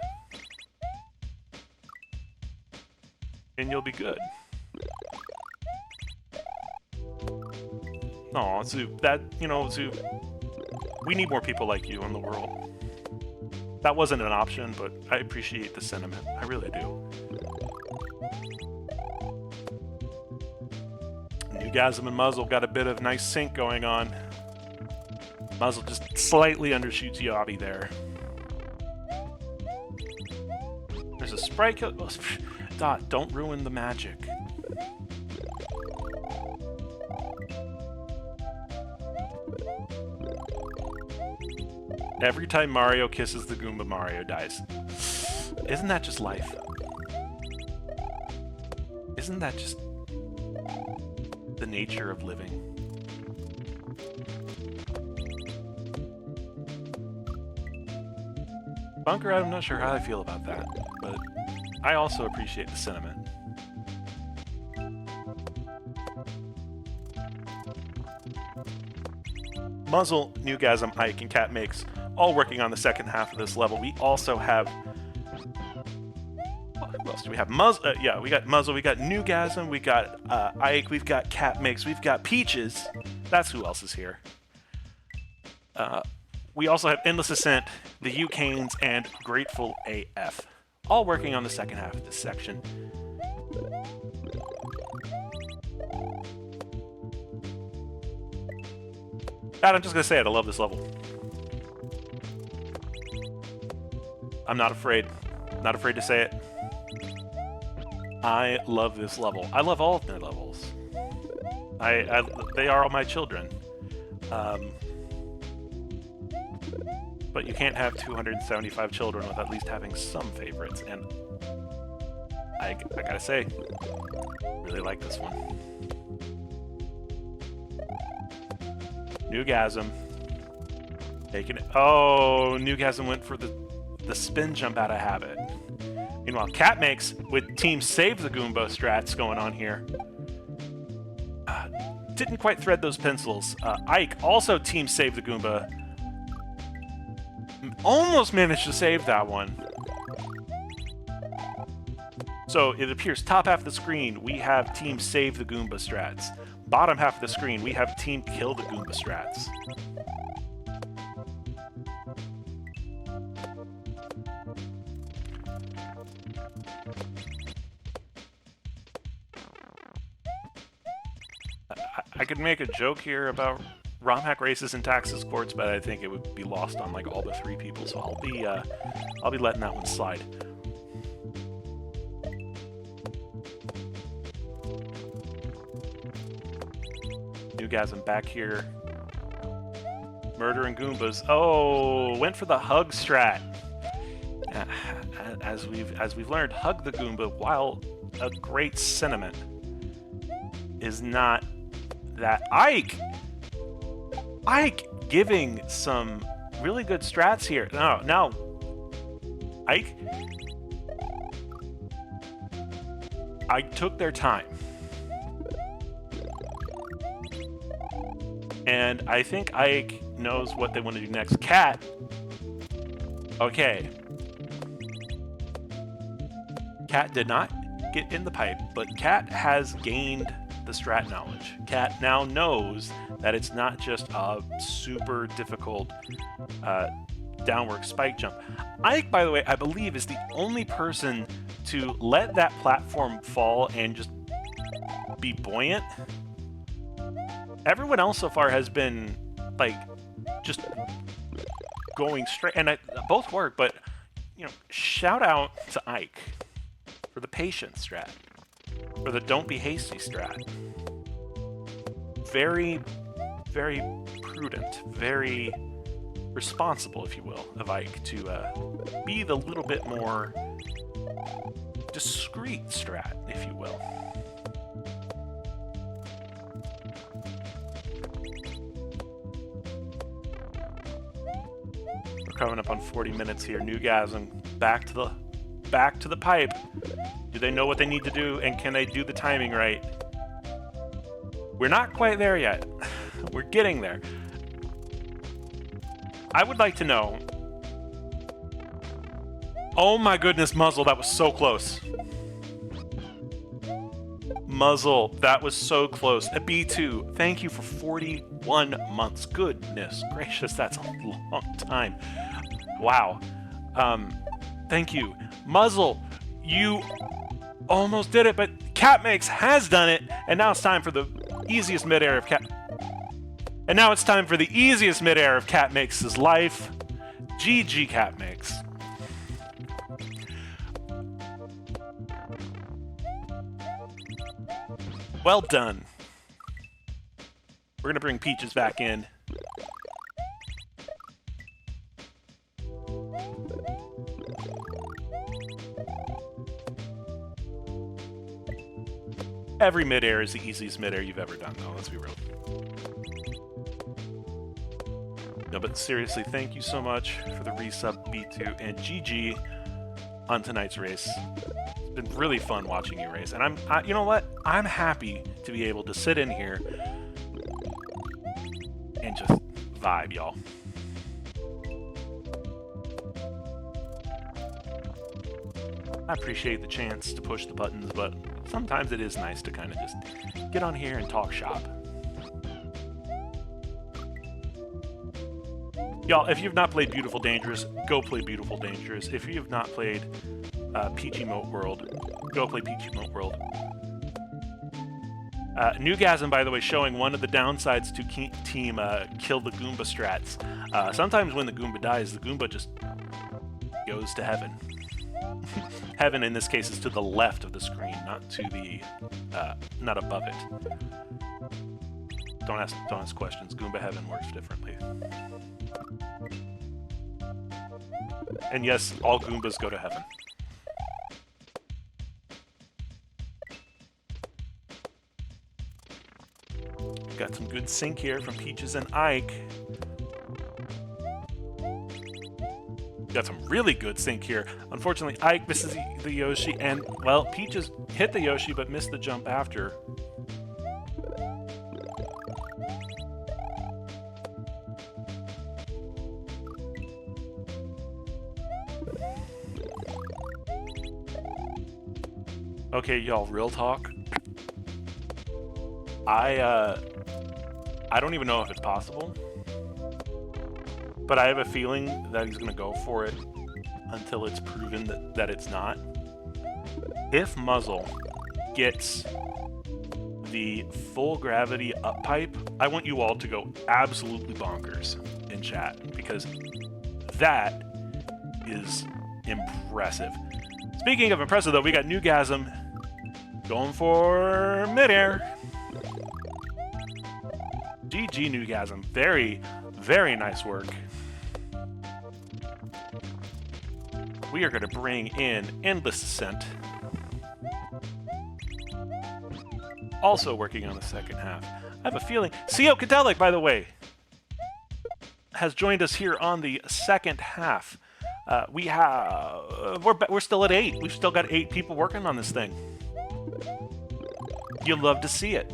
And you'll be good. Aw, Zoo, Zoo, we need more people like you in the world. That wasn't an option, but I appreciate the sentiment. I really do. Newgasm and Muzzle got a bit of nice sync going on. Muzzle just slightly undershoots Yobby there. There's a sprite kill. Oh, Dot, don't ruin the magic. Every time Mario kisses the Goomba, Mario dies. Isn't that just life? Isn't that just the nature of living? Bunker, I'm not sure how I feel about that, but I also appreciate the sentiment. Muzzle, Newgasm, Ike, and Cat Makes all working on the second half of this level. We also have... Who else do we have? Yeah, we got Muzzle, we got Newgasm, we got Ike, we've got Cat Makes, we've got Peaches. That's who else is here. We also have Endless Ascent, the Ucanes, and Grateful AF. All working on the second half of this section. God, I'm just going to say it. I love this level. I'm not afraid. Not afraid to say it. I love this level. I love all of their levels. They are all my children. But you can't have 275 children with at least having some favorites, and I gotta say, really like this one. Newgasm. Taking it. Oh, Newgasm went for the spin jump out of habit. Meanwhile, Cat Makes with Team Save the Goomba strats going on here. Didn't quite thread those pencils. Ike also Team Save the Goomba. Almost managed to save that one. So it appears top half of the screen we have Team Save the Goomba strats. Bottom half of the screen we have Team Kill the Goomba strats. I could make a joke here about ROM hack races and taxes courts, but I think it would be lost on like all but 3 people, so I'll be letting that one slide. Newgasm back here, murdering Goombas. Oh, went for the hug strat. As we've learned, hug the Goomba, while a great sentiment, is not that. Ike giving some really good strats here. Now, Ike took their time. And I think Ike knows what they want to do next. Cat. Okay. Cat did not get in the pipe, but Cat has gained the strat knowledge. Cat now knows that it's not just a super difficult downward spike jump. Ike, by the way, I believe is the only person to let that platform fall and just be buoyant. Everyone else so far has been like just going straight, and both work, but you know, shout out to Ike for the patience strat, for the don't be hasty strat. Very, very prudent, very responsible, if you will, of Ike to be the little bit more discreet strat, if you will. coming up on 40 minutes here. Newgasm, back to the pipe. Do they know what they need to do, and can they do the timing right? We're not quite there yet. We're getting there. I would like to know... Oh my goodness, Muzzle, that was so close. Muzzle, that was so close. A B2, thank you for 41 months. Goodness gracious, that's a long time. Wow. Thank you. Muzzle, you almost did it, but Catmakes has done it, and now it's time for the easiest mid-air of And now it's time for the easiest mid-air of Catmakes' life. GG, Catmakes. Well done. We're gonna bring Peaches back in. Every mid-air is the easiest mid-air you've ever done, though. Let's be real. No, but seriously, thank you so much for the resub, B2, and GG on tonight's race. It's been really fun watching you race, and you know what? I'm happy to be able to sit in here and just vibe, y'all. I appreciate the chance to push the buttons, but sometimes it is nice to kind of just get on here and talk shop. Y'all, if you've not played Beautiful Dangerous, go play Beautiful Dangerous. If you have not played Peach Emote World, go play Peach Emote World. Newgasm, by the way, showing one of the downsides to team Kill the Goomba strats. Sometimes when the Goomba dies, the Goomba just goes to heaven. Heaven, in this case, is to the left of the screen, not to the, not above it. Don't ask questions. Goomba Heaven works differently. And yes, all Goombas go to heaven. Got some good sync here from Peaches and Ike. Got some really good sync here. Unfortunately, Ike misses the Yoshi, and, well, Peaches hit the Yoshi but missed the jump after. Okay, y'all, real talk. I don't even know if it's possible, but I have a feeling that he's going to go for it until it's proven that it's not. If Muzzle gets the full gravity up pipe, I want you all to go absolutely bonkers in chat, because that is impressive. Speaking of impressive, though, we got Newgasm going for midair. GG, Newgasm. Very, very nice work. We are going to bring in Endless Ascent. Also working on the second half. I have a feeling... CO Cadelic, by the way, has joined us here on the second half. We're still at 8. We've still got 8 people working on this thing. You love to see it.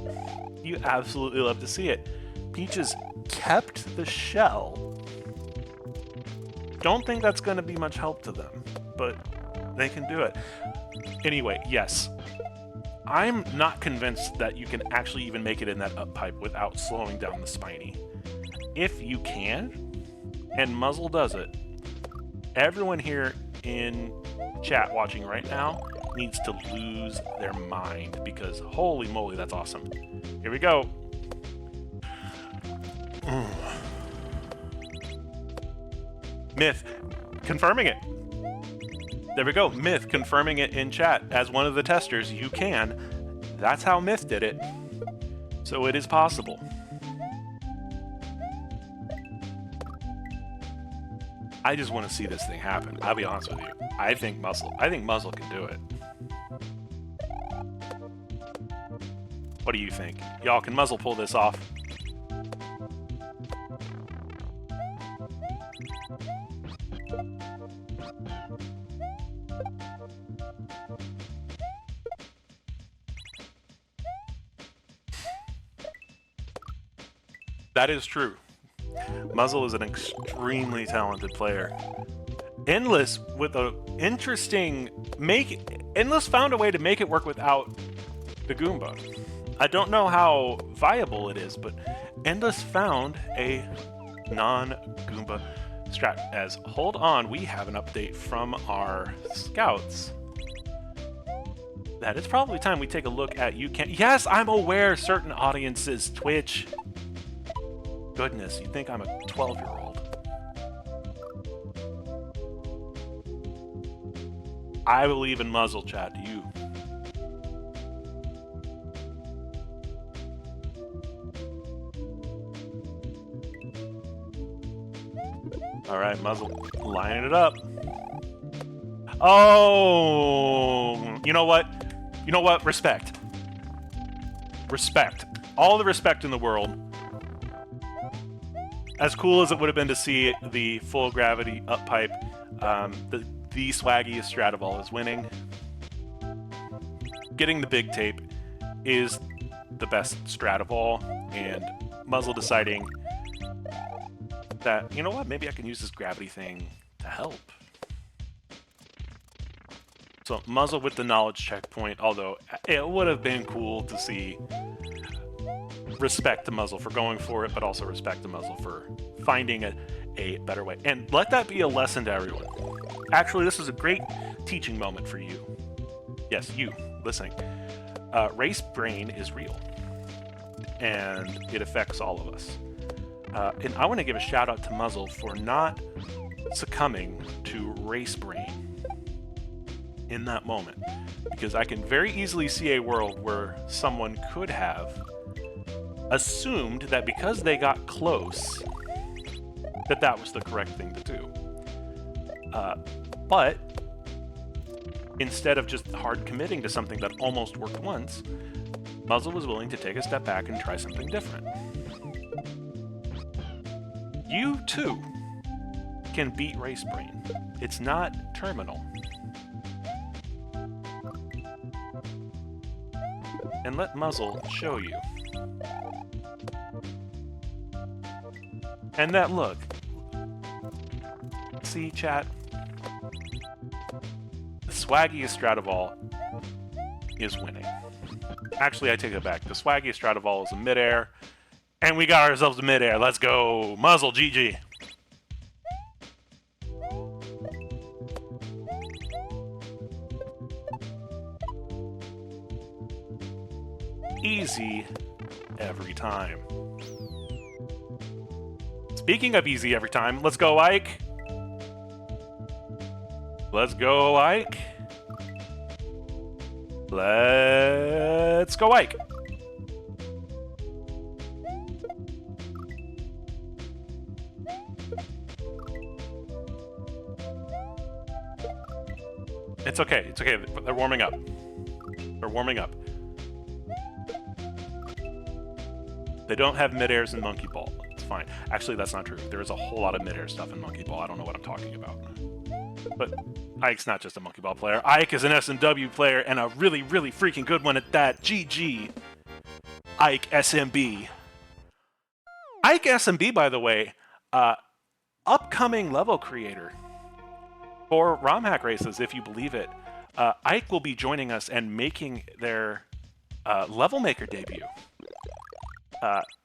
You absolutely love to see it. Peaches kept the shell. Don't think that's going to be much help to them, but they can do it. Anyway, yes. I'm not convinced that you can actually even make it in that up pipe without slowing down the spiny. If you can, and Muzzle does it, everyone here in chat watching right now needs to lose their mind, because holy moly, that's awesome. Here we go. Myth confirming it. There we go. Myth confirming it in chat as one of the testers. You can. That's how Myth did it. So it is possible. I just want to see this thing happen. I'll be honest with you. I think Muzzle can do it. What do you think? Y'all, can Muzzle pull this off? That is true. Muzzle is an extremely talented player. Endless with a interesting Endless found a way to make it work without the Goomba. I don't know how viable it is, but Endless found a non-Goomba strat. As hold on, we have an update from our scouts. That it's probably time we take a look at Yes, I'm aware certain audiences Twitch. Goodness, you think I'm a 12-year-old. I believe in Muzzle, chat. Do you? All right, Muzzle, lining it up. Oh, you know what? You know what? Respect. Respect. All the respect in the world. As cool as it would have been to see the full gravity up pipe, the swaggiest Stradivall is winning. Getting the big tape is the best Stradivall, and Muzzle deciding that, you know what, maybe I can use this gravity thing to help. So Muzzle with the knowledge checkpoint, although it would have been cool to see respect to Muzzle for going for it, but also respect to Muzzle for finding a better way. And let that be a lesson to everyone. Actually, this is a great teaching moment for you. Yes, you, listening. Race brain is real, and it affects all of us. And I want to give a shout out to Muzzle for not succumbing to race brain in that moment, because I can very easily see a world where someone could have assumed that because they got close, that was the correct thing to do. But instead of just hard committing to something that almost worked once, Muzzle was willing to take a step back and try something different. You, too, can beat race brain. It's not terminal. And let Muzzle show you. And that look. See, chat? The swaggiest Stradivall is winning. Actually, I take it back. The swaggiest Stradivall is a midair. And we got ourselves a midair. Let's go. Muzzle, GG. Easy every time. Speaking of easy every time, let's go, Ike. Let's go, Ike. Let's go, Ike. It's okay. It's okay. They're warming up. They're warming up. They don't have mid-airs in Monkey Ball. It's fine. Actually, that's not true. There is a whole lot of mid-air stuff in Monkey Ball. I don't know what I'm talking about. But Ike's not just a Monkey Ball player. Ike is an S&W player, and a really, really freaking good one at that. GG. Ike SMB. Ike SMB, by the way, upcoming level creator for ROM hack races, if you believe it. Ike will be joining us and making their level maker debut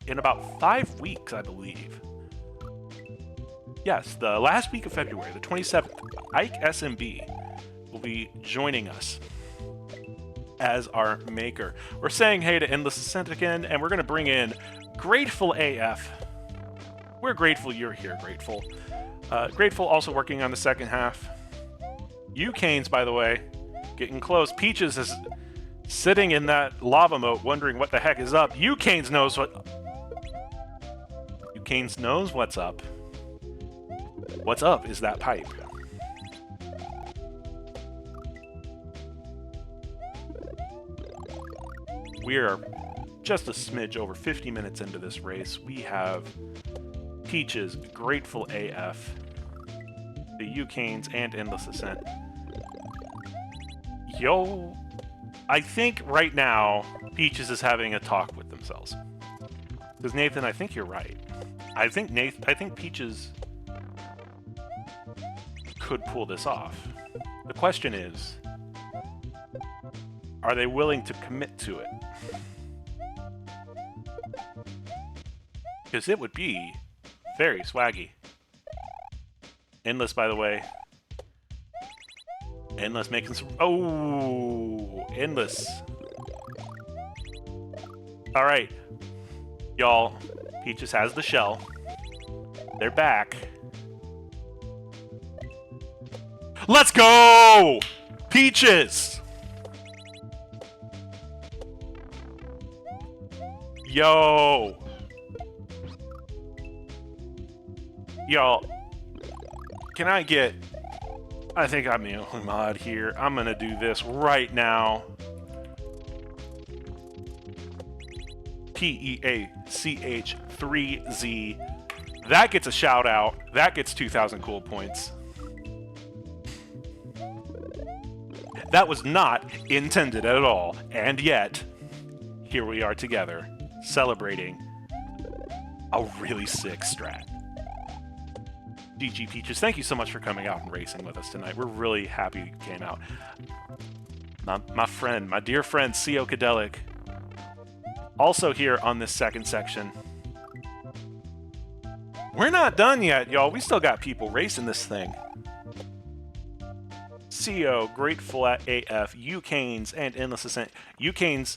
in about 5 weeks, I believe. Yes, the last week of February, the 27th, Ike SMB will be joining us as our maker. We're saying hey to Endless Ascent again, and we're going to bring in Grateful AF. We're grateful you're here, Grateful. Grateful also working on the second half. Canes, by the way, getting close. Peaches is sitting in that lava moat wondering what the heck is up. Canes knows what... Canes knows what's up. What's up is that pipe. We're just a smidge over 50 minutes into this race. We have Peaches, Grateful AF, the Canes, and Endless Ascent. Yo, I think right now Peaches is having a talk with themselves. Because Nathan, I think you're right. I think Peaches could pull this off. The question is, are they willing to commit to it? Because it would be very swaggy. Endless, by the way. Endless making some... Oh! Endless. Alright. Y'all, Peaches has the shell. They're back. Let's go! Peaches! Yo! Y'all, can I get... I think I'm the only mod here. I'm gonna do this right now. PEACH3Z. That gets a shout out. That gets 2,000 cool points. That was not intended at all. And yet, here we are together, celebrating a really sick strat. GG Peaches, thank you so much for coming out and racing with us tonight. We're really happy you came out. My friend, my dear friend, Cadelic, also here on this second section. We're not done yet, y'all. We still got people racing this thing. CO, Grateful AF, Ucanes, and Endless Ascent. Ucanes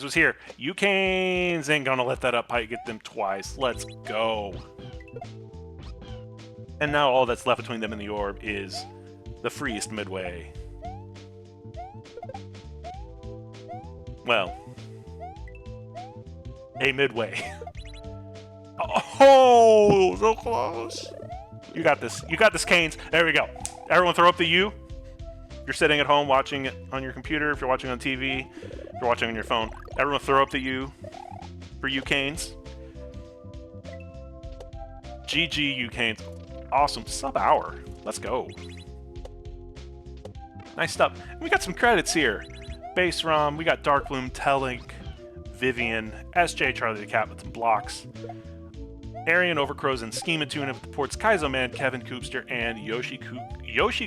was here. Ucanes ain't gonna let that up pipe get them twice. Let's go. And now all that's left between them and the orb is the freest midway. Well, a midway. Oh, so close. You got this. You got this, Canes. There we go. Everyone throw up the U. If you're sitting at home watching it on your computer, if you're watching on TV, if you're watching on your phone, everyone throw up the U for you, Canes. GG, you, Canes. Awesome. Sub-hour. Let's go. Nice stuff. We got some credits here. Base ROM, we got Darkbloom, Telink, Vivian, SJ Charlie the Cat with some blocks, Arian Overcrows and Schematune with the ports, Kaizo Man, Kevin Koopster, and Yoshi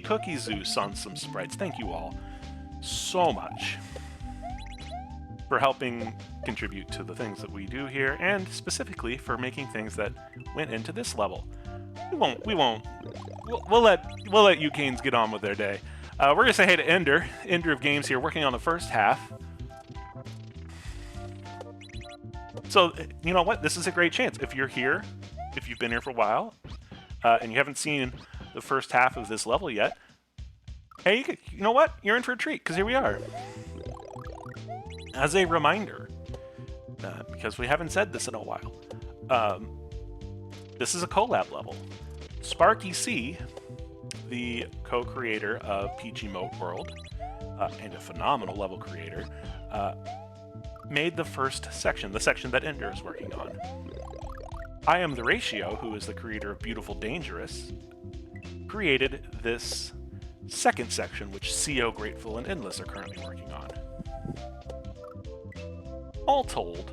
Cookie Zeus on some sprites. Thank you all so much for helping contribute to the things that we do here, and specifically for making things that went into this level. We'll let you Canes get on with their day. We're gonna say hey to Ender of Games here, working on the first half. So, you know what? This is a great chance. If you're here, if you've been here for a while, and you haven't seen the first half of this level yet, hey, you know what? You're in for a treat, because here we are. As a reminder, because we haven't said this in a while, this is a collab level. SparkySie, the co-creator of PG Moat World, and a phenomenal level creator, made the first section, the section that Ender is working on. iamtheratio, who is the creator of Beautiful Dangerous, created this second section, which CO, Grateful, and Endless are currently working on. All told,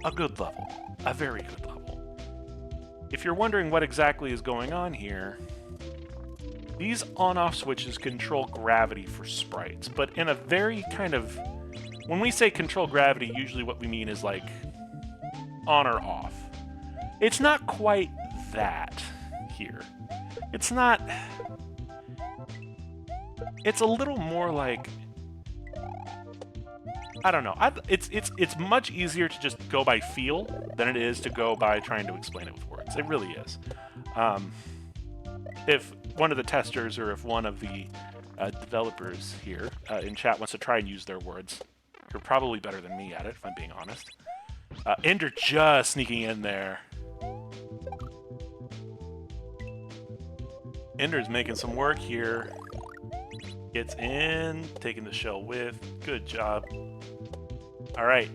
a good level. A very good level. If you're wondering what exactly is going on here, these on-off switches control gravity for sprites, but in a very kind of... When we say control gravity, usually what we mean is like on or off. It's not quite that here. It's not... It's a little more like... I don't know. It's much easier to just go by feel than it is to go by trying to explain it with words. It really is. If one of the testers or if one of the developers here in chat wants to try and use their words, you're probably better than me at it, if I'm being honest. Ender just sneaking in there. Ender's making some work here. Gets in, taking the shell with. Good job. All right.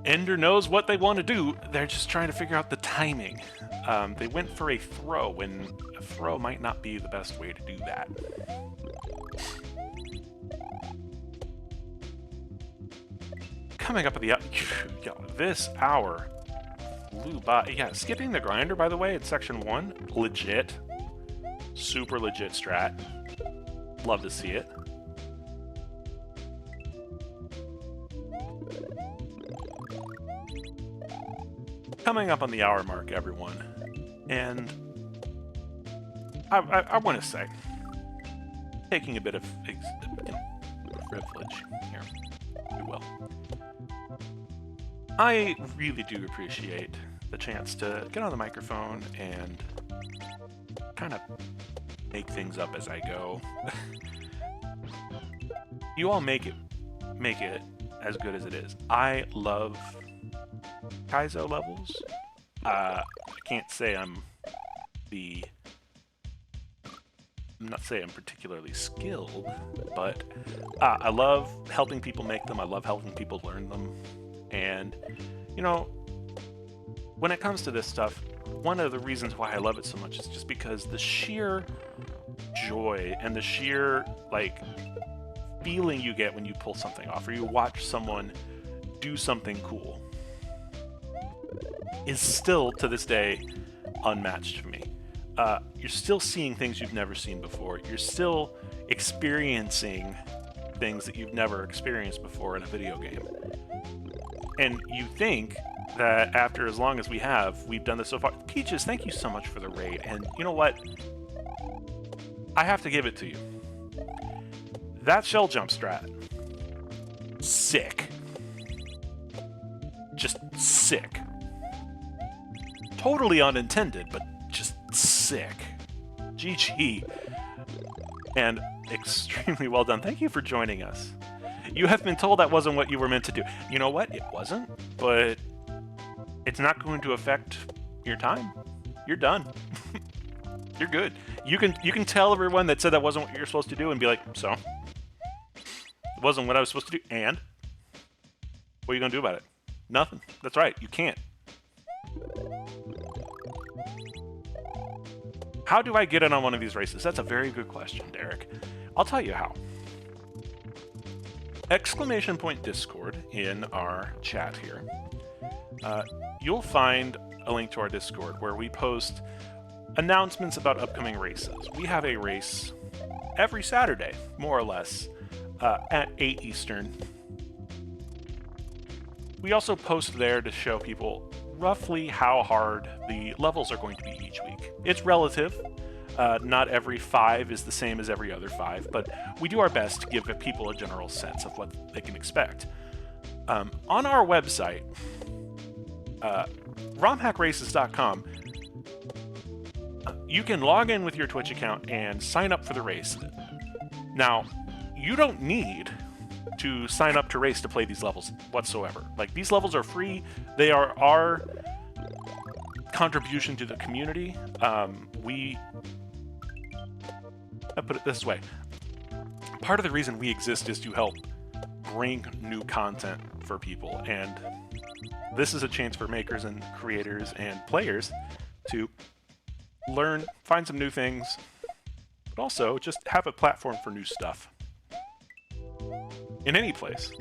Ender knows what they want to do. They're just trying to figure out the timing. They went for a throw when a throw might not be the best way to do that. Coming up at the this hour flew by. Yeah, skipping the grinder, by the way, it's section 1. Legit. Super legit strat. Love to see it. Coming up on the hour mark, everyone. And I want to say, taking a bit of privilege here, if you will. I really do appreciate the chance to get on the microphone and kind of make things up as I go. You all make it as good as it is. I love Kaizo levels. I can't say I'm not saying I'm particularly skilled, but I love helping people make them. I love helping people learn them. And, you know, when it comes to this stuff, one of the reasons why I love it so much is just because the sheer joy and the sheer, like, feeling you get when you pull something off or you watch someone do something cool is still, to this day, unmatched for me. You're still seeing things you've never seen before. You're still experiencing things that you've never experienced before in a video game. And you think that after as long as we've done this so far. Peaches, thank you so much for the raid. And you know what? I have to give it to you. That shell jump strat, sick. Just sick. Totally unintended, but just sick. GG. And extremely well done. Thank you for joining us. You have been told that wasn't what you were meant to do. You know what? It wasn't, but it's not going to affect your time. You're done. You're good. You can tell everyone that said that wasn't what you're supposed to do and be like, so? It wasn't what I was supposed to do, and? What are you going to do about it? Nothing. That's right. You can't. How do I get in on one of these races? That's a very good question, Derek. I'll tell you how. !Discord in our chat here. You'll find a link to our Discord where we post announcements about upcoming races. We have a race every Saturday, more or less, at 8 Eastern. We also post there to show people roughly how hard the levels are going to be each week. It's relative. Not every 5 is the same as every other 5, but we do our best to give people a general sense of what they can expect. On our website, romhackraces.com, you can log in with your Twitch account and sign up for the race. Now, you don't need to sign up to race to play these levels whatsoever. Like, these levels are free. They are our contribution to the community. I put it this way. Part of the reason we exist is to help bring new content for people, and this is a chance for makers and creators and players to learn, find some new things, but also just have a platform for new stuff. In any place.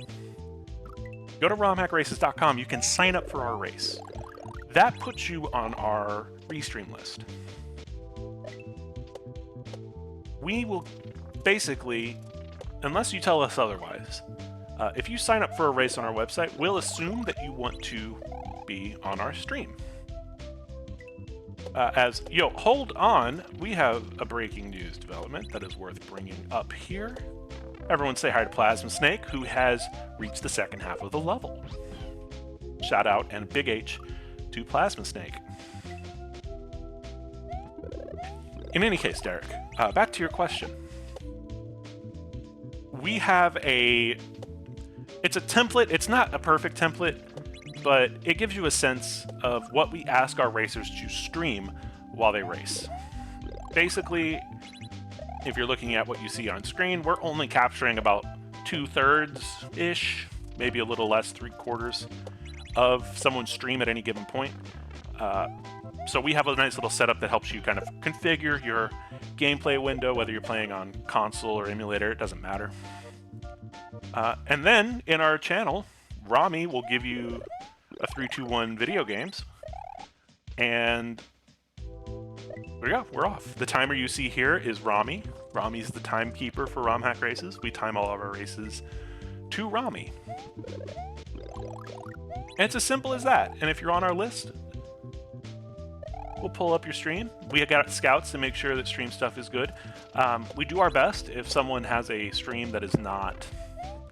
Go to romhackraces.com, you can sign up for our race. That puts you on our restream list. We will basically, unless you tell us otherwise, if you sign up for a race on our website, we'll assume that you want to be on our stream. Hold on, we have a breaking news development that is worth bringing up here. Everyone say hi to Plasma Snake, who has reached the second half of the level. Shout out and big H to Plasma Snake. In any case, Derek, back to your question. We have it's a template. It's not a perfect template, but it gives you a sense of what we ask our racers to stream while they race. Basically, if you're looking at what you see on screen, we're only capturing about 2/3-ish, maybe a little less, 3/4 of someone's stream at any given point. So we have a nice little setup that helps you kind of configure your gameplay window, whether you're playing on console or emulator, it doesn't matter. And then in our channel, Rami will give you a 3-2-1 video games. And there you go, we're off. The timer you see here is Rami. Rami's the timekeeper for ROM hack races. We time all of our races to Rami. And it's as simple as that. And if you're on our list, we'll pull up your stream. We got scouts to make sure that stream stuff is good. We do our best if someone has a stream that is not,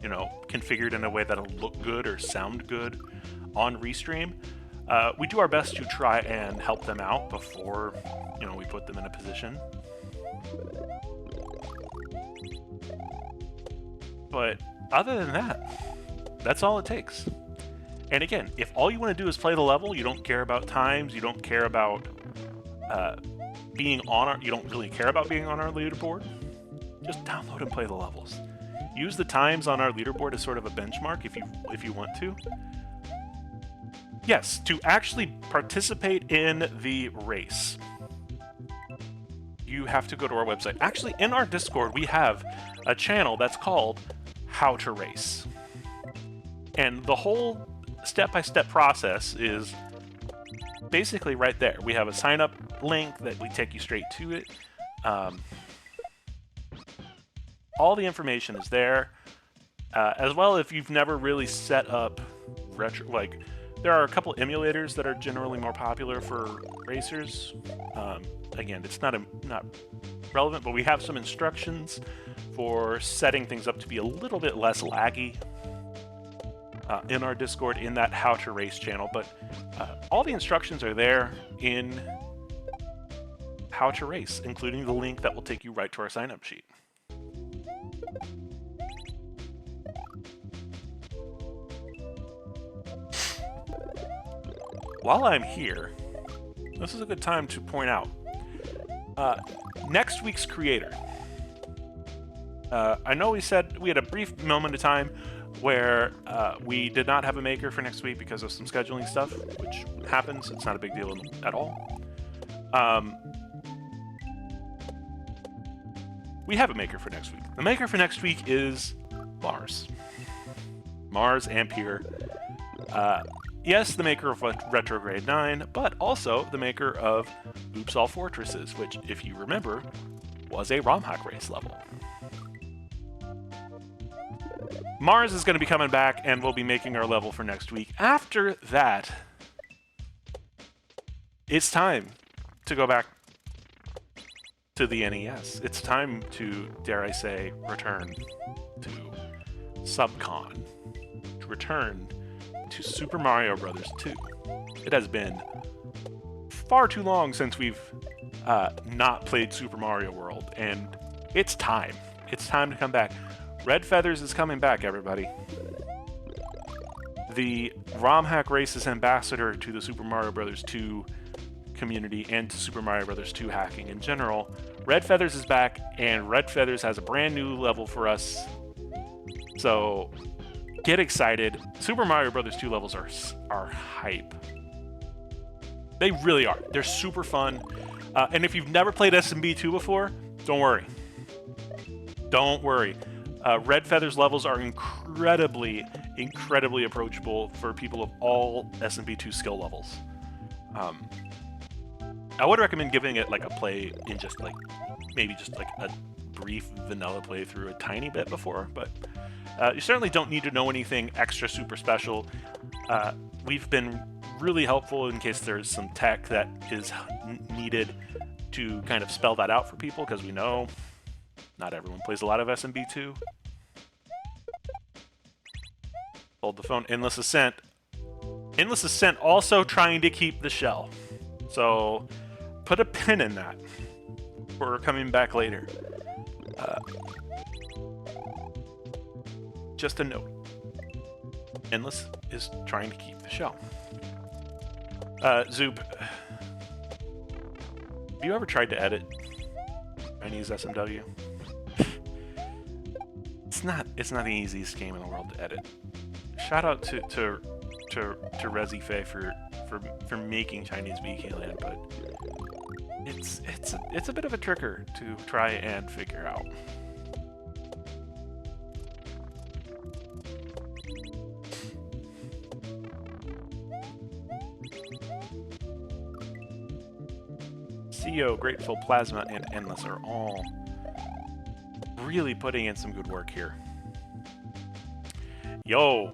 you know, configured in a way that'll look good or sound good on Restream. We do our best to try and help them out before, you know, we put them in a position. But other than that, that's all it takes. And again, if all you want to do is play the level, you don't care about times, you don't care about being on our, you don't really care about being on our leaderboard, just download and play the levels. Use the times on our leaderboard as sort of a benchmark if you want to. Yes, to actually participate in the race, you have to go to our website. Actually, in our Discord, we have a channel that's called How to Race. And the whole step-by-step process is basically right there. We have a sign-up link that we take you straight to it. All the information is there. As well, if you've never really set up retro, like, there are a couple emulators that are generally more popular for racers. Again, it's not relevant, but we have some instructions for setting things up to be a little bit less laggy in our Discord, in that How to Race channel. But all the instructions are there in How to Race, including the link that will take you right to our sign-up sheet. While I'm here, this is a good time to point out next week's creator. I know we said we had a brief moment of time where we did not have a maker for next week because of some scheduling stuff, which happens. It's not a big deal at all. We have a maker for next week. The maker for next week is Mars. Mars Ampere. Yes, the maker of Retrograde 9, but also the maker of Oops All Fortresses, which, if you remember, was a ROM hack race level. Mars is going to be coming back, and we'll be making our level for next week. After that, it's time to go back to the NES. It's time to, dare I say, return to Subcon, to return to Super Mario Bros. 2. It has been far too long since we've not played Super Mario World, and it's time. It's time to come back. Red Feathers is coming back, everybody. The ROM Hack Race's ambassador to the Super Mario Bros. 2 community and to Super Mario Bros. 2 hacking in general. Red Feathers is back, and Red Feathers has a brand new level for us. So get excited. Super Mario Bros. 2 levels are hype. They really are. They're super fun. And if you've never played SMB2 before, don't worry. Don't worry. Red Feathers levels are incredibly approachable for people of all SMB2 skill levels. I would recommend giving it like a play in just like, maybe just like a brief vanilla playthrough a tiny bit before, but you certainly don't need to know anything extra super special. We've been really helpful in case there's some tech that is needed to kind of spell that out for people, because we know not everyone plays a lot of SMB2. Hold the phone. Endless Ascent. Endless Ascent also trying to keep the shell. So put a pin in that. We're coming back later. Just a note. Endless is trying to keep the shell. Zoop, have you ever tried to edit Chinese SMW? It's not the easiest game in the world to edit. Shout out to Resi Faye for making Chinese BK Land, but it's a bit of a tricker to try and figure out. Theo, Grateful, Plasma, and Endless are all really putting in some good work here. Yo!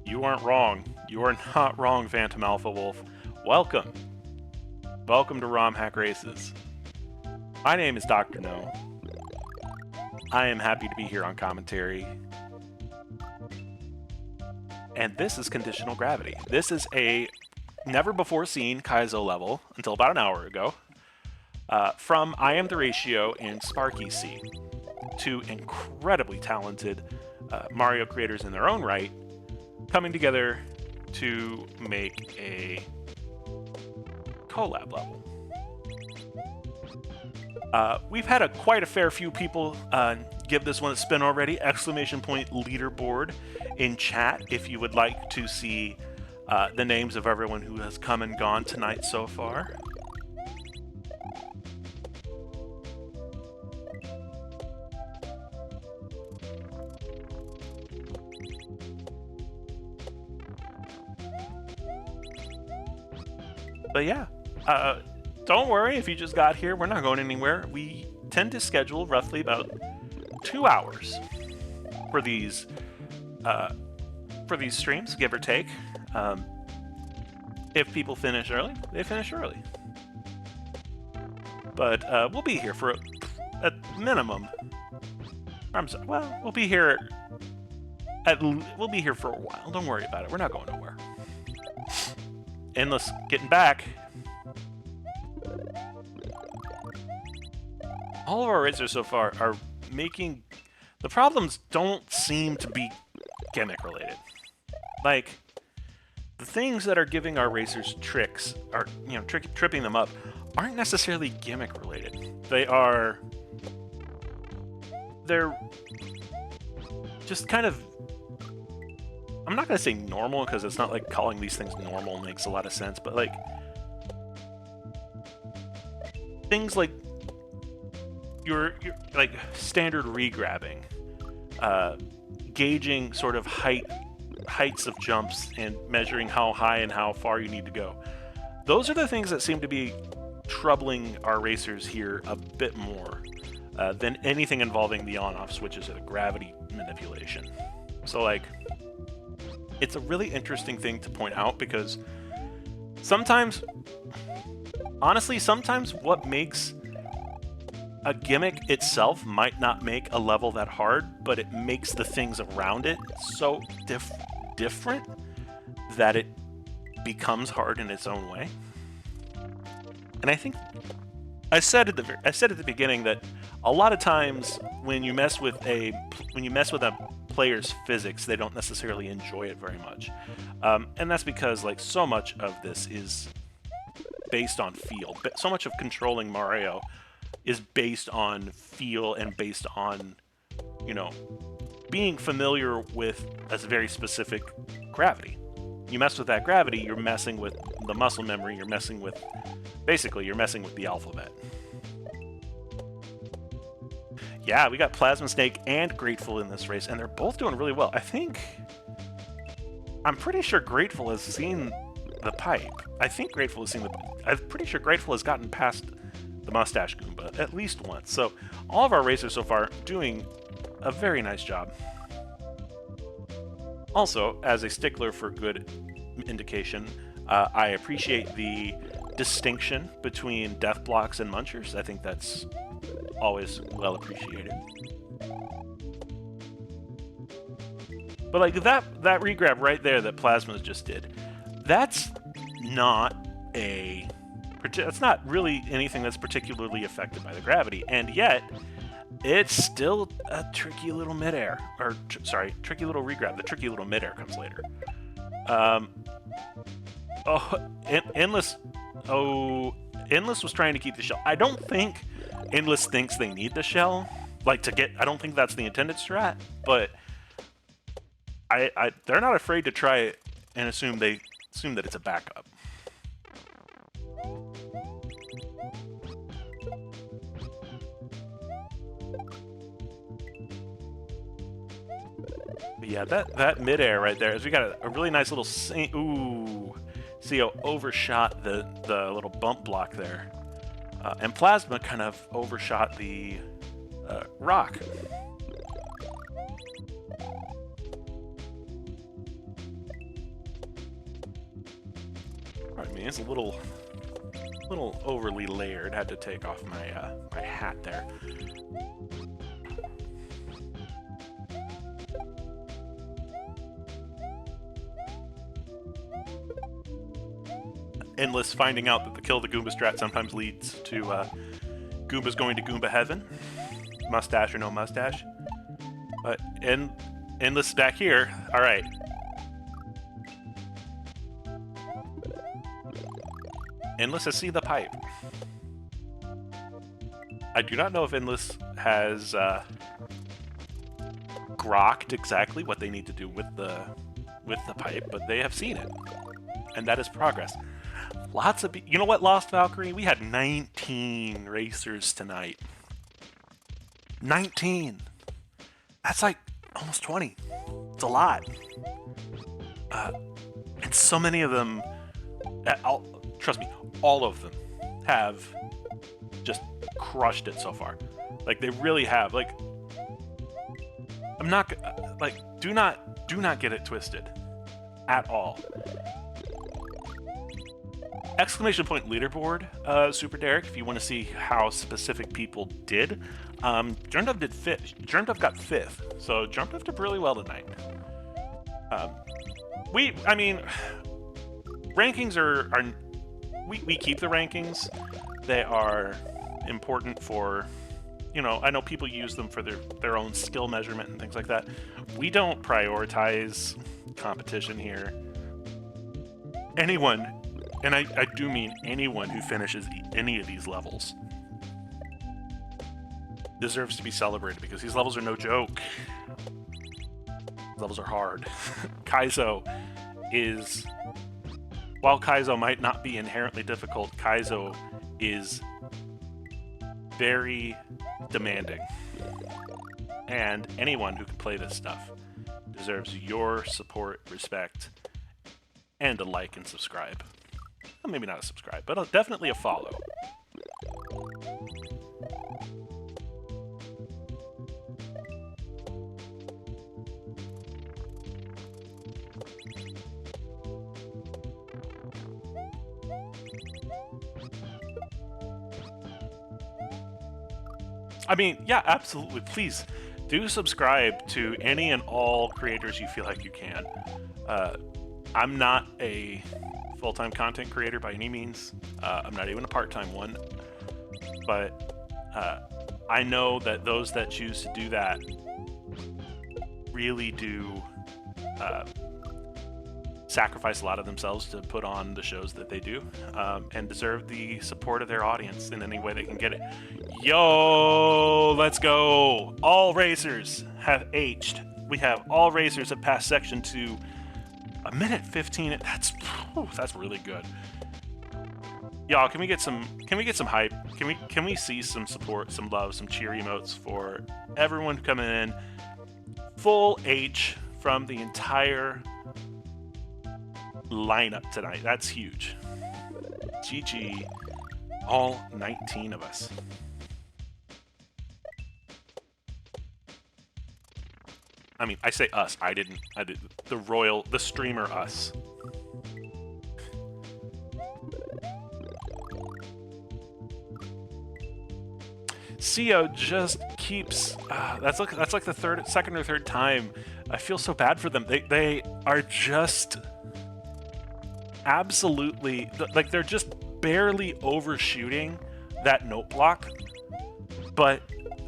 You aren't wrong. You are not wrong, Phantom Alpha Wolf. Welcome. Welcome to ROM Hack Races. My name is Dr. No. I am happy to be here on commentary. And this is Conditional Gravity. This is a never-before-seen Kaizo level, until about an hour ago, from iamtheratio and SparkySie, two incredibly talented Mario creators in their own right, coming together to make a collab level. We've had quite a fair few people give this one a spin already. Exclamation point leaderboard in chat if you would like to see the names of everyone who has come and gone tonight so far. But yeah, don't worry if you just got here. We're not going anywhere. We tend to schedule roughly about 2 hours for these streams, give or take. If people finish early, they finish early. But we'll be here for a minimum. I'm sorry. Well, we'll be here. We'll be here for a while. Don't worry about it. We're not going nowhere. Endless getting back. All of our racers so far are making... The problems don't seem to be gimmick related. Like, the things that are giving our racers tricks, are, you know, tripping them up, aren't necessarily gimmick related. They're just kind of... I'm not going to say normal, because it's not like calling these things normal makes a lot of sense, but like... Things like your like standard regrabbing, gauging sort of heights of jumps and measuring how high and how far you need to go. Those are the things that seem to be troubling our racers here a bit more than anything involving the on-off switches or the gravity manipulation. So like, it's a really interesting thing to point out because sometimes, honestly, sometimes what makes a gimmick itself might not make a level that hard, but it makes the things around it so different that it becomes hard in its own way. And I think I said at the beginning that a lot of times when you mess with a player's physics, they don't necessarily enjoy it very much, and that's because like so much of this is based on feel. But so much of controlling Mario is based on feel and based on, you know, being familiar with a very specific gravity. You mess with that gravity, you're messing with the muscle memory, you're messing with the alphabet. Yeah, we got Plasma Snake and Grateful in this race, and they're both doing really well. I'm pretty sure Grateful has seen the pipe. I'm pretty sure Grateful has gotten past the Mustache Goomba at least once. So all of our racers so far doing a very nice job. Also, as a stickler for good indication, I appreciate the distinction between death blocks and munchers. I think that's always well appreciated. But like that regrab right there that Plasma just did, that's not really anything that's particularly affected by the gravity, and yet it's still a tricky little midair, or tricky little regrab. The tricky little midair comes later. Endless was trying to keep the shell. I don't think Endless thinks they need the shell, I don't think that's the intended strat, but they're not afraid to try it and assume that it's a backup. But yeah, that midair right there is we got a really nice little CO overshot the little bump block there. And Plasma kind of overshot the rock. Pardon me, it's a little overly layered. Had to take off my my hat there. Endless finding out that the kill the Goomba strat sometimes leads to Goombas going to Goomba heaven. Mustache or no mustache. But Endless is back here. Alright. Endless has seen the pipe. I do not know if Endless has grokked exactly what they need to do with the pipe, but they have seen it. And that is progress. Lots of... You know what, Lost Valkyrie? We had 19 racers tonight. 19! That's like almost 20. It's a lot. And so many of them... trust me, all of them have just crushed it so far. Like, they really have. Like, I'm not... Like, do not get it twisted. At all. Exclamation point leaderboard, Super Derek, if you want to see how specific people did. Germdov did 5th. Germdov got 5th, so Germdov did really well tonight. I mean, rankings are we keep the rankings. They are important for, you know, I know people use them for their own skill measurement and things like that. We don't prioritize competition here. Anyone, and I do mean anyone who finishes any of these levels, deserves to be celebrated because these levels are no joke. These levels are hard. Kaizo is... While Kaizo might not be inherently difficult, Kaizo is very demanding. And anyone who can play this stuff deserves your support, respect, and a like and subscribe. Well, maybe not a subscribe, but definitely a follow. I mean, yeah, absolutely. Please do subscribe to any and all creators you feel like you can. I'm not a full-time content creator by any means. I'm not even a part-time one. But I know that those that choose to do that really do sacrifice a lot of themselves to put on the shows that they do, and deserve the support of their audience in any way they can get it. Yo, let's go! All racers have aged. We have all racers have passed section 2. A minute 15. That's really good. Y'all, can we get some hype? Can we see some support, some love, some cheer emotes for everyone coming in? Full H from the entire lineup tonight. That's huge. GG, all 19 of us. I mean, I say us. I did the streamer us. CO just keeps. That's like the second or third time. I feel so bad for them. They are just absolutely like they're just barely overshooting that note block, but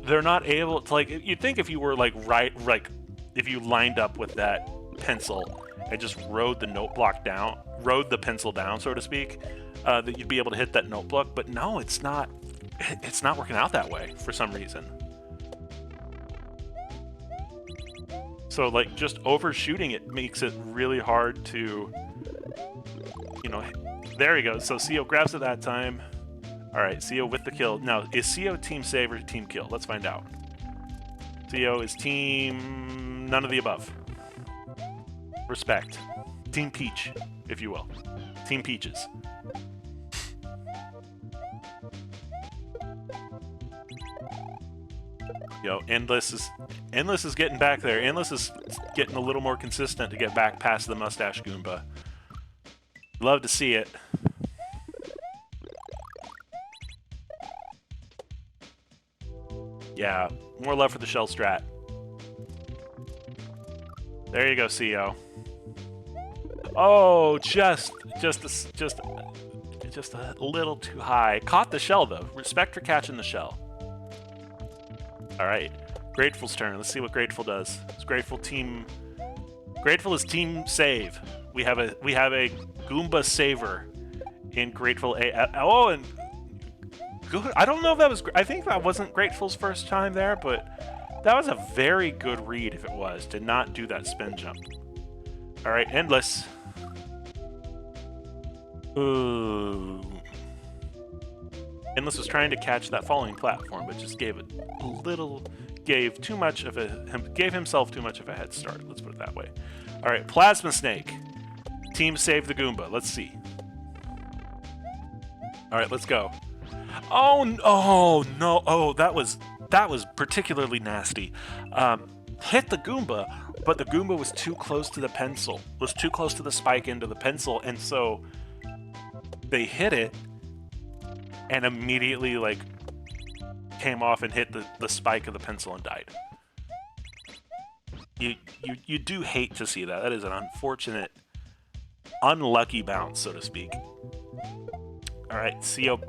they're not able to. Like, you'd think if you were if you lined up with that pencil and just rode the pencil down, so to speak, that you'd be able to hit that note block. But no, it's not working out that way for some reason. So, like, just overshooting it makes it really hard to, you know, there he goes. So CO grabs it that time. All right, CO with the kill. Now, is CO team save or team kill? Let's find out. CO is team none of the above. Respect. Team Peach, if you will. Team Peaches. Yo, Endless is getting back there. Endless is getting a little more consistent to get back past the Mustache Goomba. Love to see it. Yeah, more love for the shell strat. There you go, CEO. Oh, just a little too high. Caught the shell though. Respect for catching the shell. All right, Grateful's turn. Let's see what Grateful does. It's Grateful is team save. We have a Goomba saver in Grateful A. Oh, and good. I don't know if that was. I think that wasn't Grateful's first time there, but that was a very good read if it was to not do that spin jump. All right, Endless. Ooh. Endless was trying to catch that falling platform, but just gave himself too much of a head start. Let's put it that way. All right, Plasma Snake. Team save the Goomba. Let's see. All right, let's go. Oh no! Oh, that was particularly nasty. Hit the Goomba, but the Goomba was too close to the pencil. Was too close to the spike into the pencil, and so they hit it, and immediately like came off and hit the spike of the pencil and died. You do hate to see that. That is an unfortunate, unlucky bounce, so to speak. All right, CO.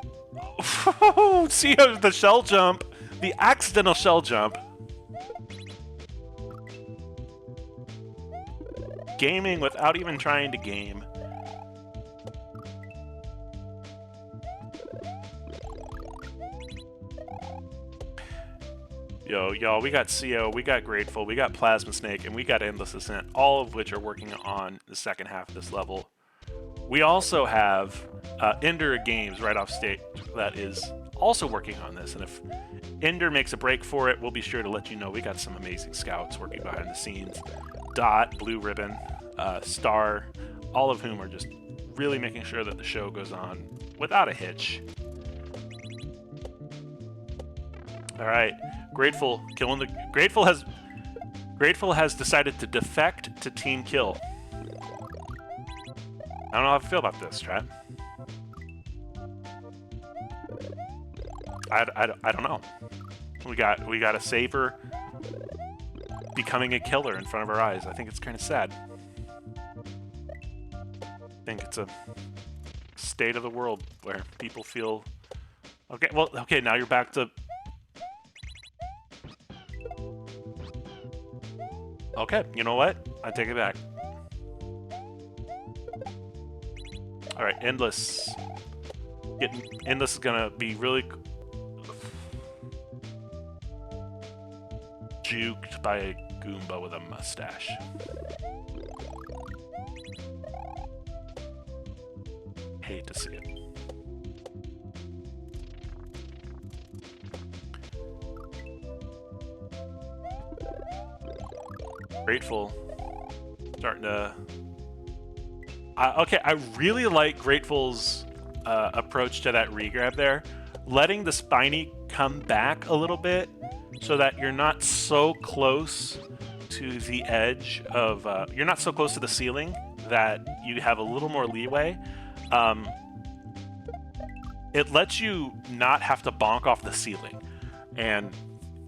CO, the shell jump, the accidental shell jump. Gaming without even trying to game. Yo, y'all, we got CO, we got Grateful, we got Plasma Snake, and we got Endless Ascent, all of which are working on the second half of this level. We also have Ender Games right off stage that is also working on this, and if Ender makes a break for it, we'll be sure to let you know. We got some amazing scouts working behind the scenes. Dot, Blue Ribbon, Star, all of whom are just really making sure that the show goes on without a hitch. All right, Grateful killing the Grateful has decided to defect to Team Kill. I don't know how I feel about this, chat. I don't know. We got a saver becoming a killer in front of our eyes. I think it's kind of sad. I think it's a state of the world where people feel okay. Well, okay, now you're back to. Okay, you know what? I take it back. All right, Endless. Endless is gonna be really juked by a Goomba with a mustache. Hate to see it. Grateful. Starting to... okay, I really like Grateful's approach to that regrab there. Letting the Spiny come back a little bit so that you're not so close to the edge of... you're not so close to the ceiling that you have a little more leeway. It lets you not have to bonk off the ceiling. And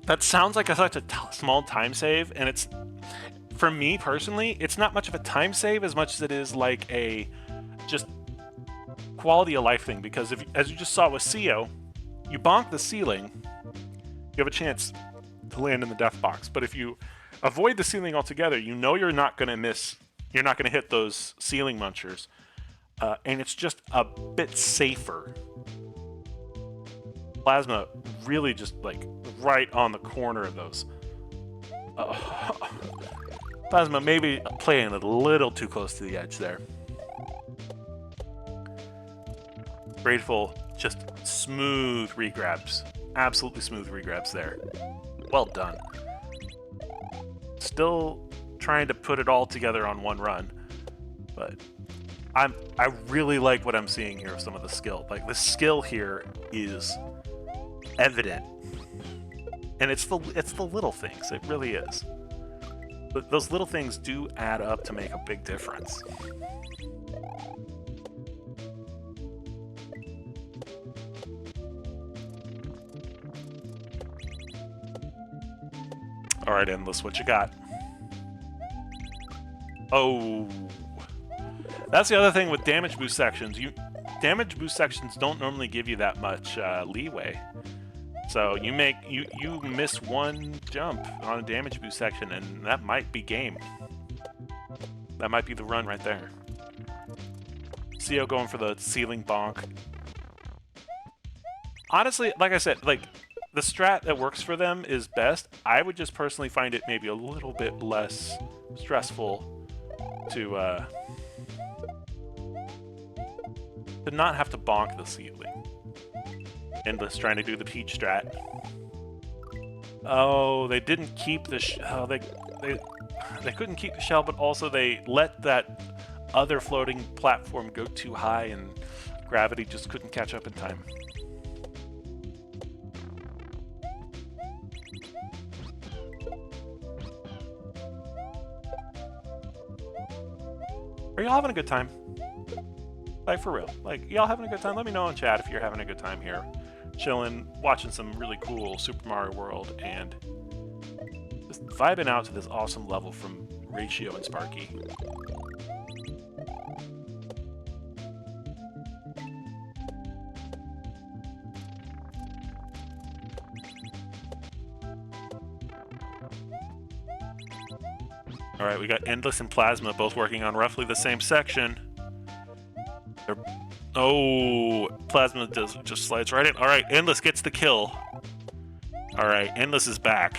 that sounds like such a small time save, and it's... For me personally, it's not much of a time save as much as it is like a just quality of life thing, because if, as you just saw with CO, you bonk the ceiling, you have a chance to land in the death box. But if you avoid the ceiling altogether, you know you're not going to miss, you're not going to hit those ceiling munchers, and it's just a bit safer. Plasma really just like right on the corner of those. Plasma maybe playing a little too close to the edge there. Grateful, just smooth regrabs. Absolutely smooth regrabs there. Well done. Still trying to put it all together on one run, but I really like what I'm seeing here of some of the skill. Like, the skill here is evident. And it's the little things. It really is. But those little things do add up to make a big difference. All right, Endless, what you got? Oh, that's the other thing with damage boost sections. Damage boost sections don't normally give you that much leeway. So you miss one jump on a damage boost section, and that might be game. That might be the run right there. CO going for the ceiling bonk. Honestly, like I said, like, the strat that works for them is best. I would just personally find it maybe a little bit less stressful to not have to bonk the ceiling. Endless trying to do the peach strat. Oh, they didn't keep the they couldn't keep the shell, but also they let that other floating platform go too high, and gravity just couldn't catch up in time. Are y'all having a good time? Like, for real. Like, y'all having a good time? Let me know in chat if you're having a good time here. Chilling, watching some really cool Super Mario World, and just vibing out to this awesome level from Ratio and Sparky. Alright, we got Endless and Plasma both working on roughly the same section. Oh, Plasma just slides right in. Alright, Endless gets the kill. Alright, Endless is back.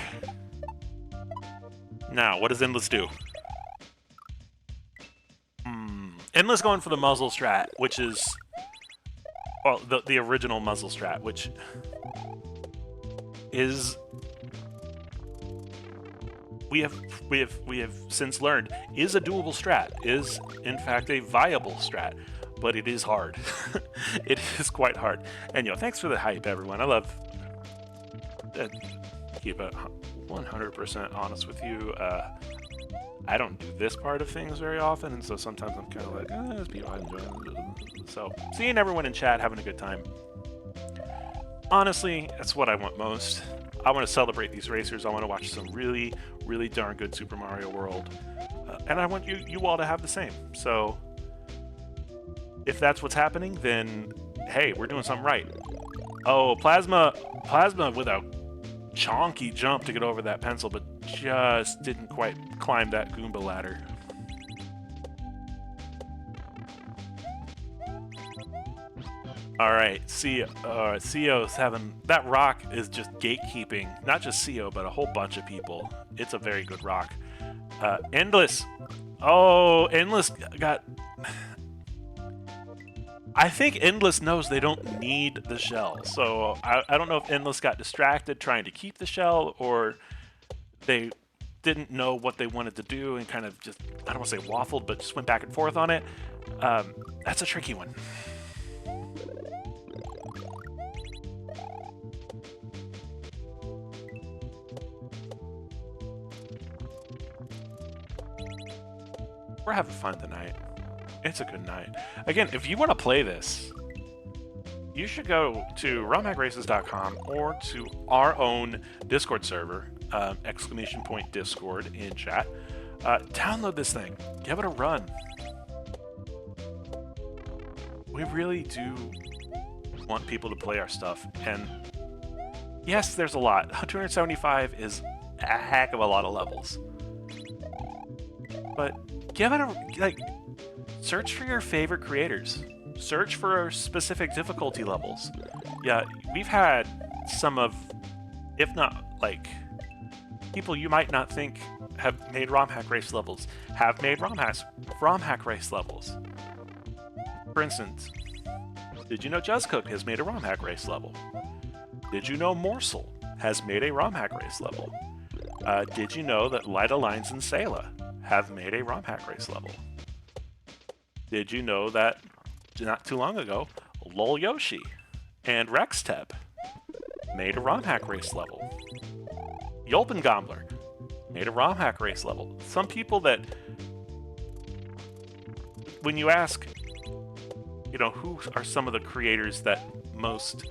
Now, what does Endless do? Endless going for the muzzle strat, which is... well, the original muzzle strat, which is... we have since learned is a doable strat, is in fact a viable strat, but it is hard. It is quite hard. And thanks for the hype, everyone. I love keep it 100% honest with you. I don't do this part of things very often, and so sometimes I'm kind of like, there's people enjoying it. So seeing everyone in chat having a good time, honestly, that's what I want most. I want to celebrate these racers. I want to watch some really, really darn good Super Mario World. And I want you all to have the same. So if that's what's happening, then hey, we're doing something right. Oh, Plasma with a chonky jump to get over that pencil, but just didn't quite climb that Goomba ladder. Alright, CO's having... that rock is just gatekeeping, not just CO, but a whole bunch of people. It's a very good rock. Endless! Oh, Endless got... I think Endless knows they don't need the shell, so I don't know if Endless got distracted trying to keep the shell, or they didn't know what they wanted to do and kind of just, I don't want to say waffled, but just went back and forth on it. That's a tricky one. We're having fun tonight. It's a good night. Again, if you want to play this, you should go to romhackraces.com or to our own Discord server, ! Discord in chat. Download this thing. Give it a run. We really do want people to play our stuff. And yes, there's a lot. 275 is a heck of a lot of levels. But give it a... search for your favorite creators. Search for specific difficulty levels. Yeah, we've had some of, if not, people you might not think have made ROM hack race levels, have made ROM hack race levels. For instance, did you know JuzzCook has made a ROM hack race level? Did you know Morsel has made a ROM hack race level? Did you know that Lida Lines and Sayla have made a ROM hack race level? did you know that not too long ago, Lol Yoshi and Rextep made a ROM hack race level. Yulpen Gobbler made a ROM hack race level. Some people that, when you ask, you know, who are some of the creators that most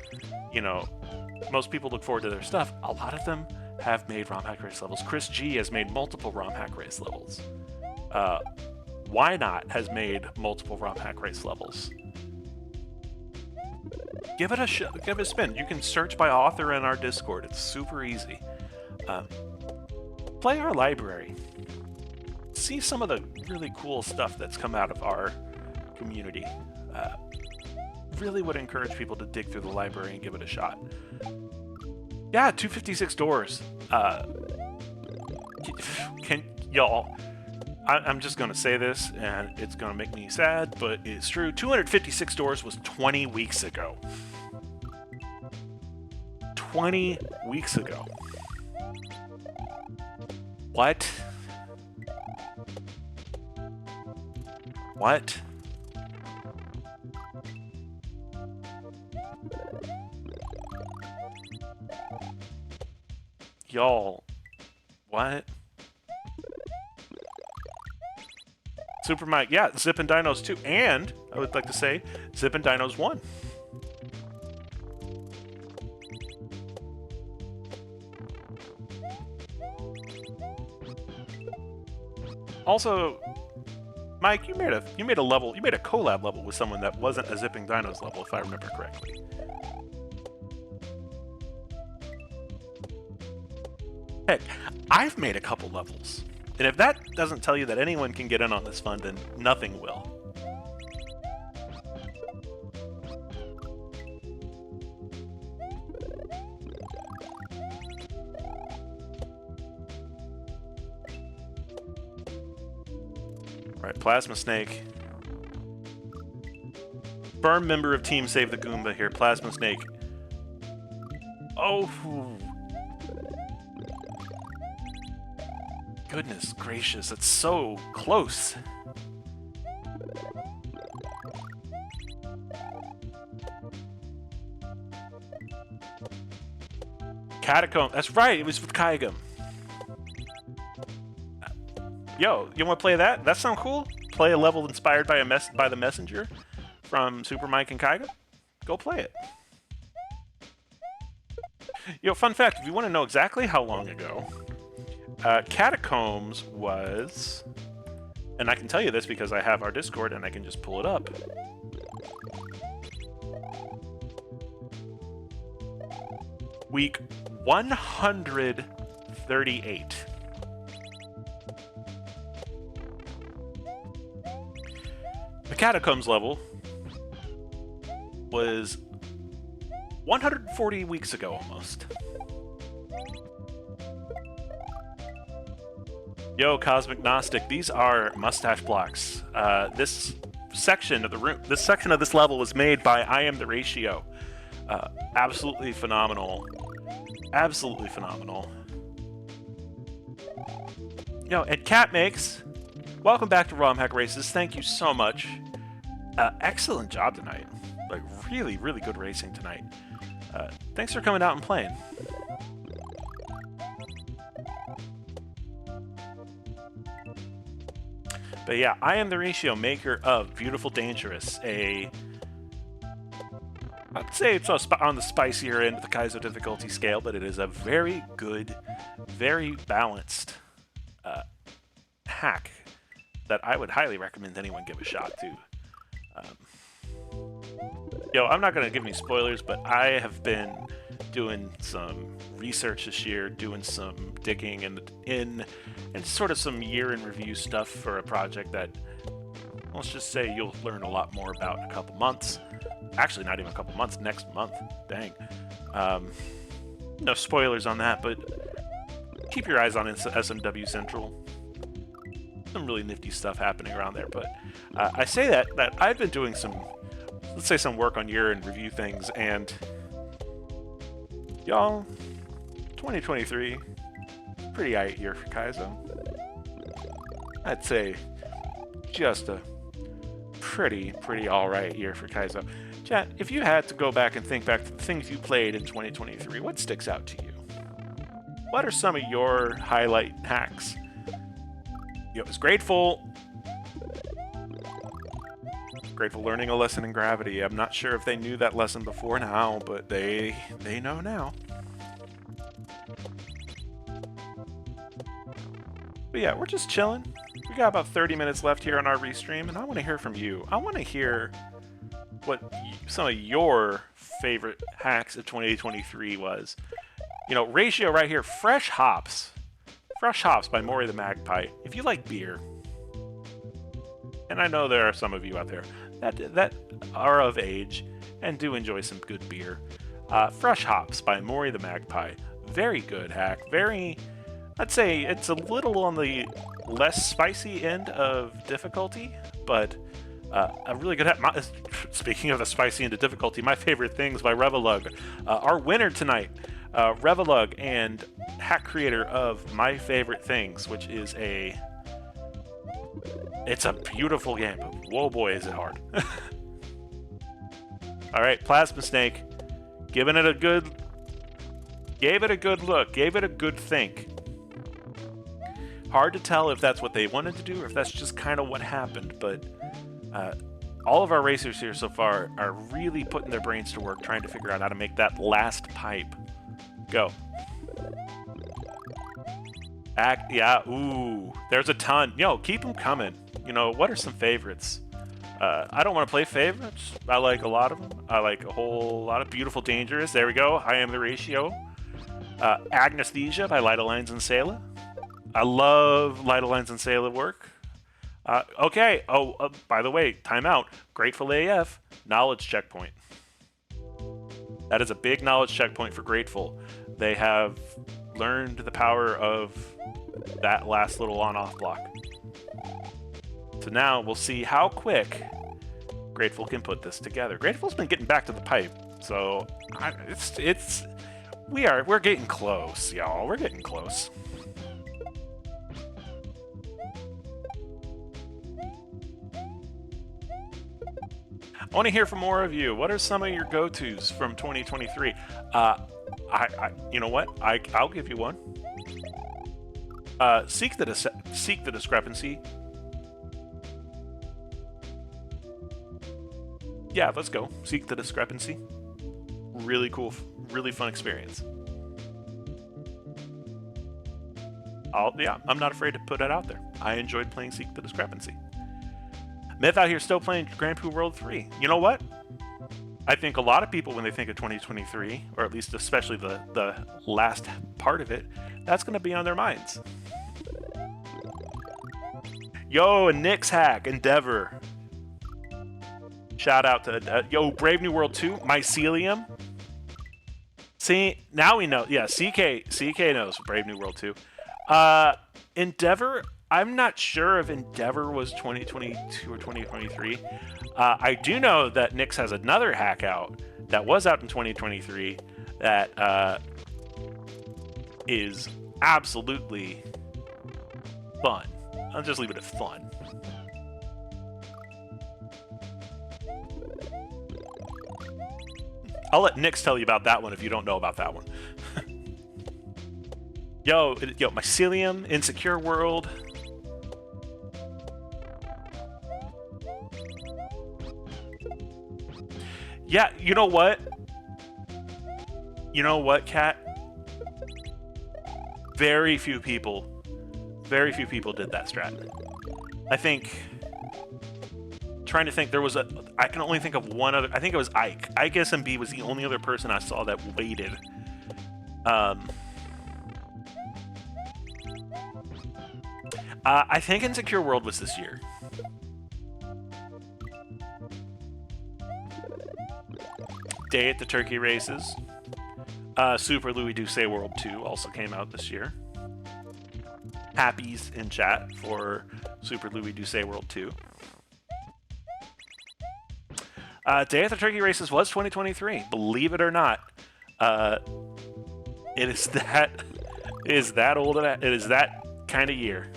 people look forward to their stuff, a lot of them have made ROM hack race levels. Chris G has made multiple ROM hack race levels. Why Not has made multiple ROM hack race levels. Give it a spin. You can search by author in our Discord. It's super easy. Play our library. See some of the really cool stuff that's come out of our community. Really would encourage people to dig through the library and give it a shot. Yeah, 256 doors. Can y'all? I'm just gonna say this, and it's gonna make me sad, but it's true. 256 doors was 20 weeks ago. 20 weeks ago. What? What? Y'all, what? Super Mike, yeah, Zip and Dinos 2, and I would like to say Zip and Dinos 1. Also, Mike, you made a collab level with someone that wasn't a Zipping Dinos level, if I remember correctly. Heck, I've made a couple levels. And if that doesn't tell you that anyone can get in on this fun, then nothing will. Right, Plasma Snake. Firm member of Team Save the Goomba here, Plasma Snake. Oh. Goodness gracious, it's so close. Catacomb, that's right, it was with Kaigum. Yo, you want to play that? That sound cool? Play a level inspired by the Messenger from Super Mike and Kaigum? Go play it. Yo, fun fact, if you want to know exactly how long ago, Catacombs was, and I can tell you this because I have our Discord and I can just pull it up. Week 138. The Catacombs level was 140 weeks ago almost. Yo, Cosmic Gnostic, these are mustache blocks. This section of this level was made by iamtheratio. Absolutely phenomenal. Absolutely phenomenal. Yo, and Cat Makes, welcome back to ROM Hack Races. Thank you so much. Excellent job tonight. Like, really, really good racing tonight. Thanks for coming out and playing. But yeah, iamtheratio, maker of Beautiful Dangerous, I'd say it's on the spicier end of the Kaizo difficulty scale, but it is a very good, very balanced hack that I would highly recommend anyone give a shot to. Yo, I'm not going to give any spoilers, but I have been doing some research this year, doing some digging and sort of some year in review stuff for a project that, let's just say, you'll learn a lot more about in a couple months. Actually, not even a couple months, next month. Dang. No spoilers on that, but keep your eyes on SMW Central. Some really nifty stuff happening around there, but I say that I've been doing some, let's say, some work on year in review things, and y'all, 2023, pretty aight year for Kaizo. I'd say just a pretty all right year for Kaizo. Chat, if you had to go back and think back to the things you played in 2023, what sticks out to you? What are some of your highlight hacks? It was Grateful learning a lesson in gravity. I'm not sure if they knew that lesson before now, but they know now. But yeah, we're just chilling. We got about 30 minutes left here on our restream, and I want to hear from you. I want to hear what some of your favorite hacks of 2023 was. You know, ratio right here, Fresh Hops. Fresh Hops by Maury the Magpie. If you like beer, and I know there are some of you out there that are of age and do enjoy some good beer. Fresh Hops by Maury the Magpie. Very good hack. I'd say it's a little on the less spicy end of difficulty, but a really good hack. Speaking of the spicy end of difficulty, my favorite things by Revelug. Our winner tonight, Revelug and hack creator of My Favorite Things, which is it's a beautiful game, but whoa boy is it hard. Alright, Plasma Snake, gave it a good look, gave it a good think. Hard to tell if that's what they wanted to do or if that's just kind of what happened, but all of our racers here so far are really putting their brains to work trying to figure out how to make that last pipe go. Yeah, ooh, there's a ton. Yo, keep them coming. You know, what are some favorites? I don't want to play favorites. I like a lot of them. I like a whole lot of Beautiful Dangerous. There we go. iamtheratio. Agnesthesia by Lyta Lines and Sayla. I love Lyta Lines and Sayla work. Okay. Oh, by the way, timeout. Grateful AF. Knowledge checkpoint. That is a big knowledge checkpoint for Grateful. They have learned the power of that last little on-off block. So now we'll see how quick Grateful can put this together. Grateful's been getting back to the pipe, so we're getting close, y'all. We're getting close. I want to hear from more of you. What are some of your go-tos from 2023? You know what? I'll give you one. Seek the discrepancy. Yeah, let's go. Seek the discrepancy. Really cool, really fun experience. I'm not afraid to put it out there. I enjoyed playing Seek the Discrepancy. Myth out here still playing Grand Prix World 3. You know what? I think a lot of people, when they think of 2023, or at least especially the last part of it, that's going to be on their minds. Yo, a Nyx hack, Endeavor. Shout out to, yo, Brave New World 2, Mycelium. See, now we know. Yeah, CK knows Brave New World 2. Endeavor, I'm not sure if Endeavor was 2022 or 2023. I do know that Nyx has another hack out that was out in 2023 that is absolutely fun. I'll just leave it at fun. I'll let Nyx tell you about that one if you don't know about that one. Yo, Mycelium, Insecure World. Yeah, you know what? You know what, Kat? Very few people did that strat. I think, trying to think, I can only think of one other, I think it was Ike. Ike SMB was the only other person I saw that waited. I think Insecure World was this year. Day at the Turkey Races. Super Louis Doucet World 2 also came out this year. Happies in chat for Super Louis Doucet World 2. Day at the Turkey Races was 2023. Believe it or not. It is that old. It is that kind of year.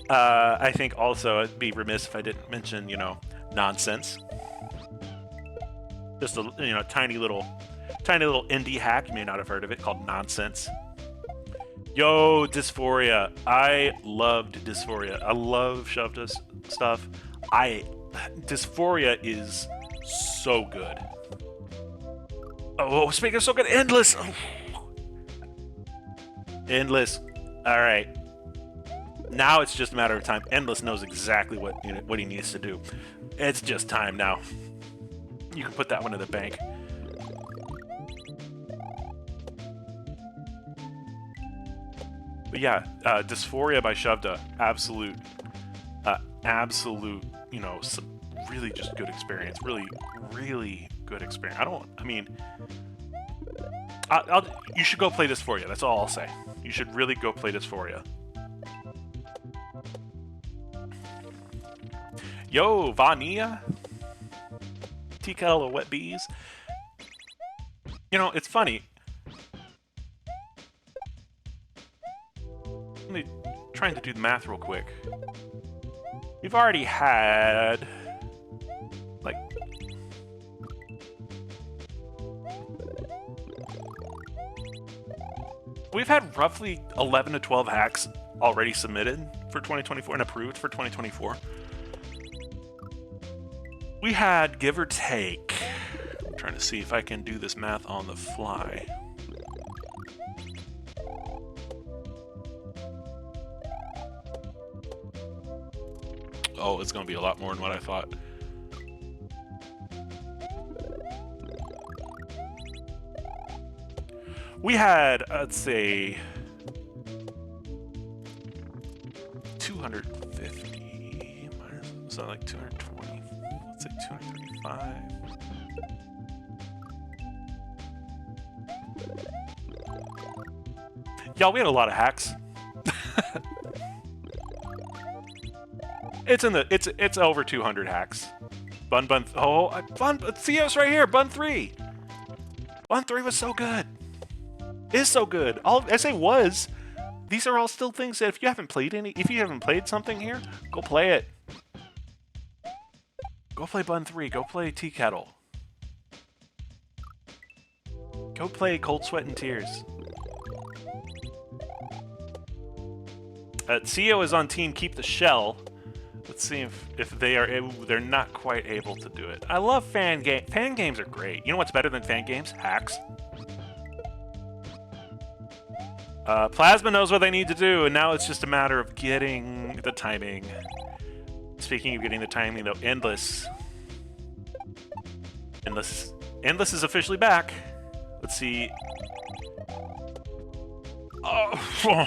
I think also I'd be remiss if I didn't mention, you know, nonsense. Just a, you know, tiny little indie hack. You may not have heard of it, called Nonsense. Yo, Dysphoria. I loved Dysphoria. I love Shovda stuff. Dysphoria is so good. Oh, speaking of so good, Endless. Oh. Endless. All right. Now it's just a matter of time. Endless knows exactly what he needs to do. It's just time now. You can put that one in the bank. But yeah, Dysphoria by Shovda, absolute, you know, really just good experience. Really good experience. You should go play Dysphoria. That's all I'll say. You should really go play Dysphoria. Yo, Vania. Tea kettle of wet bees. You know, it's funny. Let me trying to do the math real quick. We've already had like roughly 11 to 12 hacks already submitted for 2024 and approved for 2024. We had, give or take, I'm trying to see if I can do this math on the fly. Oh, it's going to be a lot more than what I thought. We had, let's say, 250 minus, so like 220. Let's say 235. Y'all, we had a lot of hacks. It's over 200 hacks. Theo's right here. Bun 3 was so good. Is so good. I say was. These are all still things that if you haven't played something here, go play it. Go play Bun 3. Go play Tea Kettle. Go play Cold Sweat and Tears. CEO is on team Keep the Shell. Let's see if they are able. They're not quite able to do it. I love fan games. Fan games are great. You know what's better than fan games? Hacks. Plasma knows what they need to do, and now it's just a matter of getting the timing. Speaking of getting the timing, though, Endless is officially back. Let's see. Oh.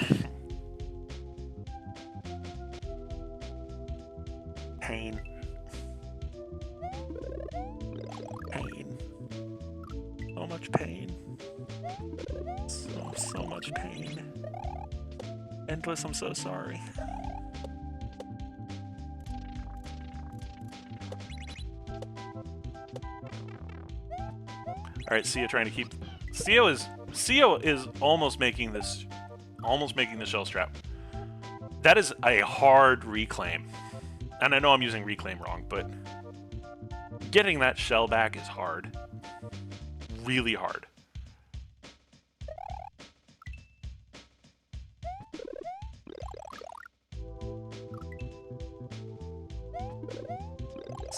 Pain. So much pain. So much pain. Endless, I'm so sorry. Alright, Sia trying to keep... Sia is almost making the shell strap. That is a hard reclaim. And I know I'm using reclaim wrong, but getting that shell back is hard. Really hard.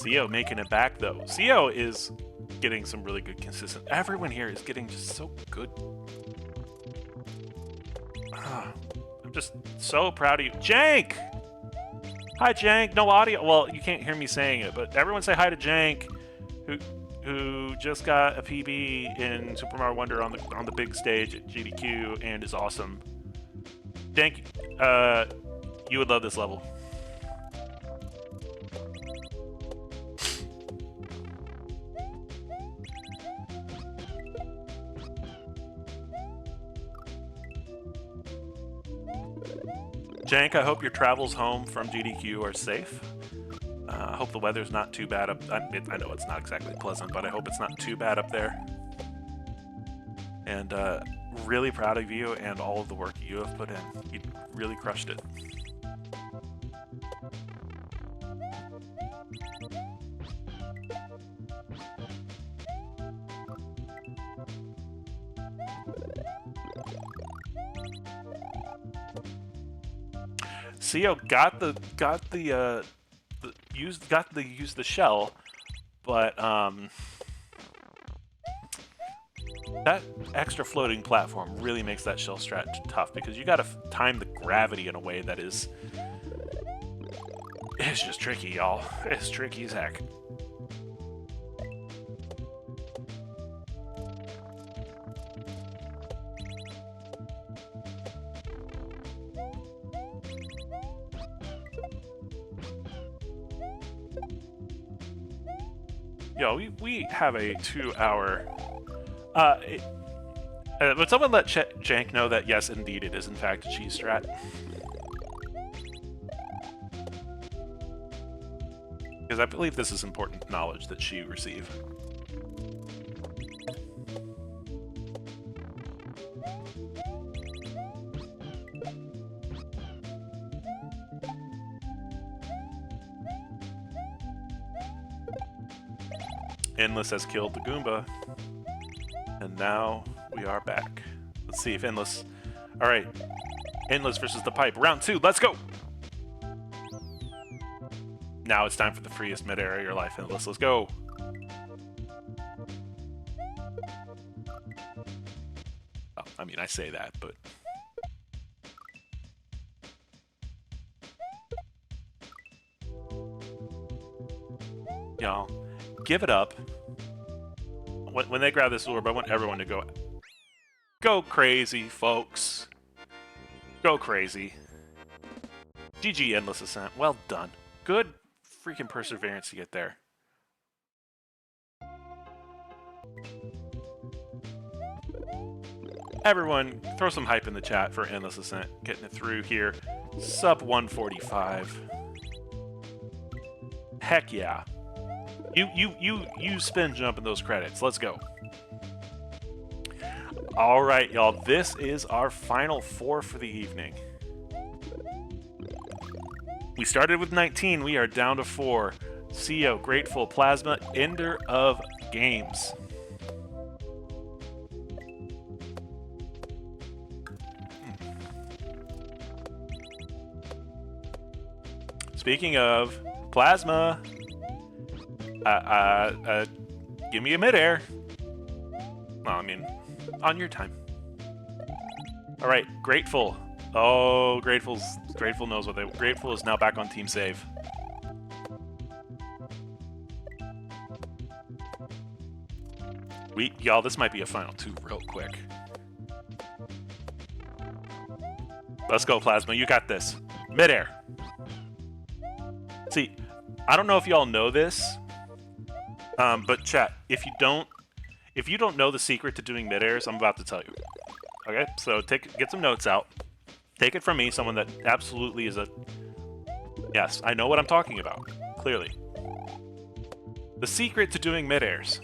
CO making it back, though. CO is getting some really good consistent... Everyone here is getting just so good. I'm just so proud of you. Jank! Hi, Jank. No audio. Well, you can't hear me saying it, but everyone say hi to Jank, who just got a PB in Super Mario Wonder on the big stage at GDQ and is awesome. Jank, you would love this level. Jank, I hope your travels home from GDQ are safe. I hope the weather's not too bad up... I know it's not exactly pleasant, but I hope it's not too bad up there. And really proud of you and all of the work you have put in. You really crushed it. CEO got use the shell, but that extra floating platform really makes that shell strat tough because you gotta time the gravity in a way that is just tricky, y'all. It's tricky as heck. Yo, we have a 2-hour. Would someone let Jank know that yes, indeed, it is in fact a cheese strat? Because I believe this is important knowledge that she receive. Endless has killed the Goomba, and now we are back. Let's see if Endless... Alright, Endless versus the Pipe. Round 2, let's go! Now it's time for the freest mid-air of your life, Endless. Let's go! Oh, I mean, I say that, but... Y'all, give it up. When they grab this orb, I want everyone to go crazy, folks. Go crazy. GG, Endless Ascent. Well done. Good freaking perseverance to get there. Everyone, throw some hype in the chat for Endless Ascent. Getting it through here. Sub 145. Heck yeah. You spin jump in those credits. Let's go. All right, y'all. This is our final 4 for the evening. We started with 19. We are down to 4. CEO, Grateful, Plasma, Ender of Games. Speaking of Plasma, give me a midair. Well, I mean, on your time. All right, Grateful. Oh, Grateful knows what Grateful is now back on Team Save. Y'all, this might be a final 2 real quick. Let's go, Plasma. You got this. Midair. See, I don't know if y'all know this, but chat, if you don't know the secret to doing mid-airs, I'm about to tell you. Okay, so get some notes out. Take it from me, someone that absolutely is a... Yes, I know what I'm talking about, clearly. The secret to doing mid-airs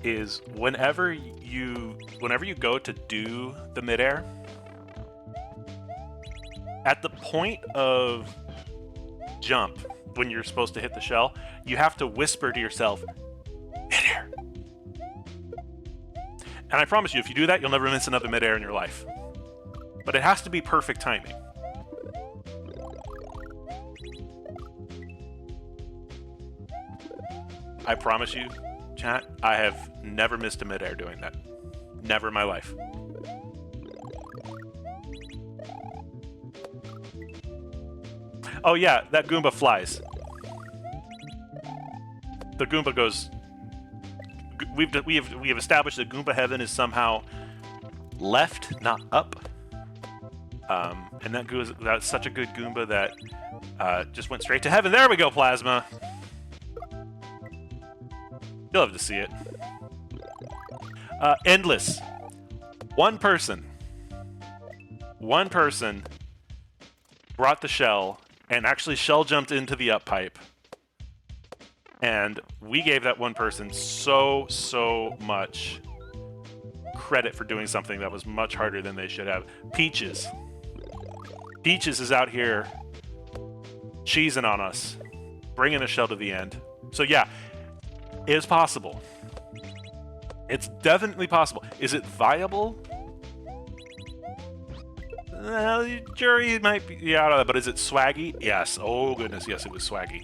is whenever you go to do the mid-air, at the point of jump, when you're supposed to hit the shell, you have to whisper to yourself, mid-air. And I promise you, if you do that, you'll never miss another mid-air in your life. But it has to be perfect timing. I promise you, chat, I have never missed a mid-air doing that. Never in my life. Oh yeah, that Goomba flies. The Goomba goes... We have established that Goomba Heaven is somehow left, not up. And that's such a good Goomba that just went straight to heaven. There we go, Plasma. You'll have to see it. Endless. One person brought the shell and actually shell jumped into the up pipe. And we gave that one person so much credit for doing something that was much harder than they should have. Peaches. Peaches is out here cheesing on us, bringing a shell to the end. So yeah, it is possible. It's definitely possible. Is it viable? The jury might be out of that, but is it Swaggy? Yes. Oh, goodness, yes, it was Swaggy.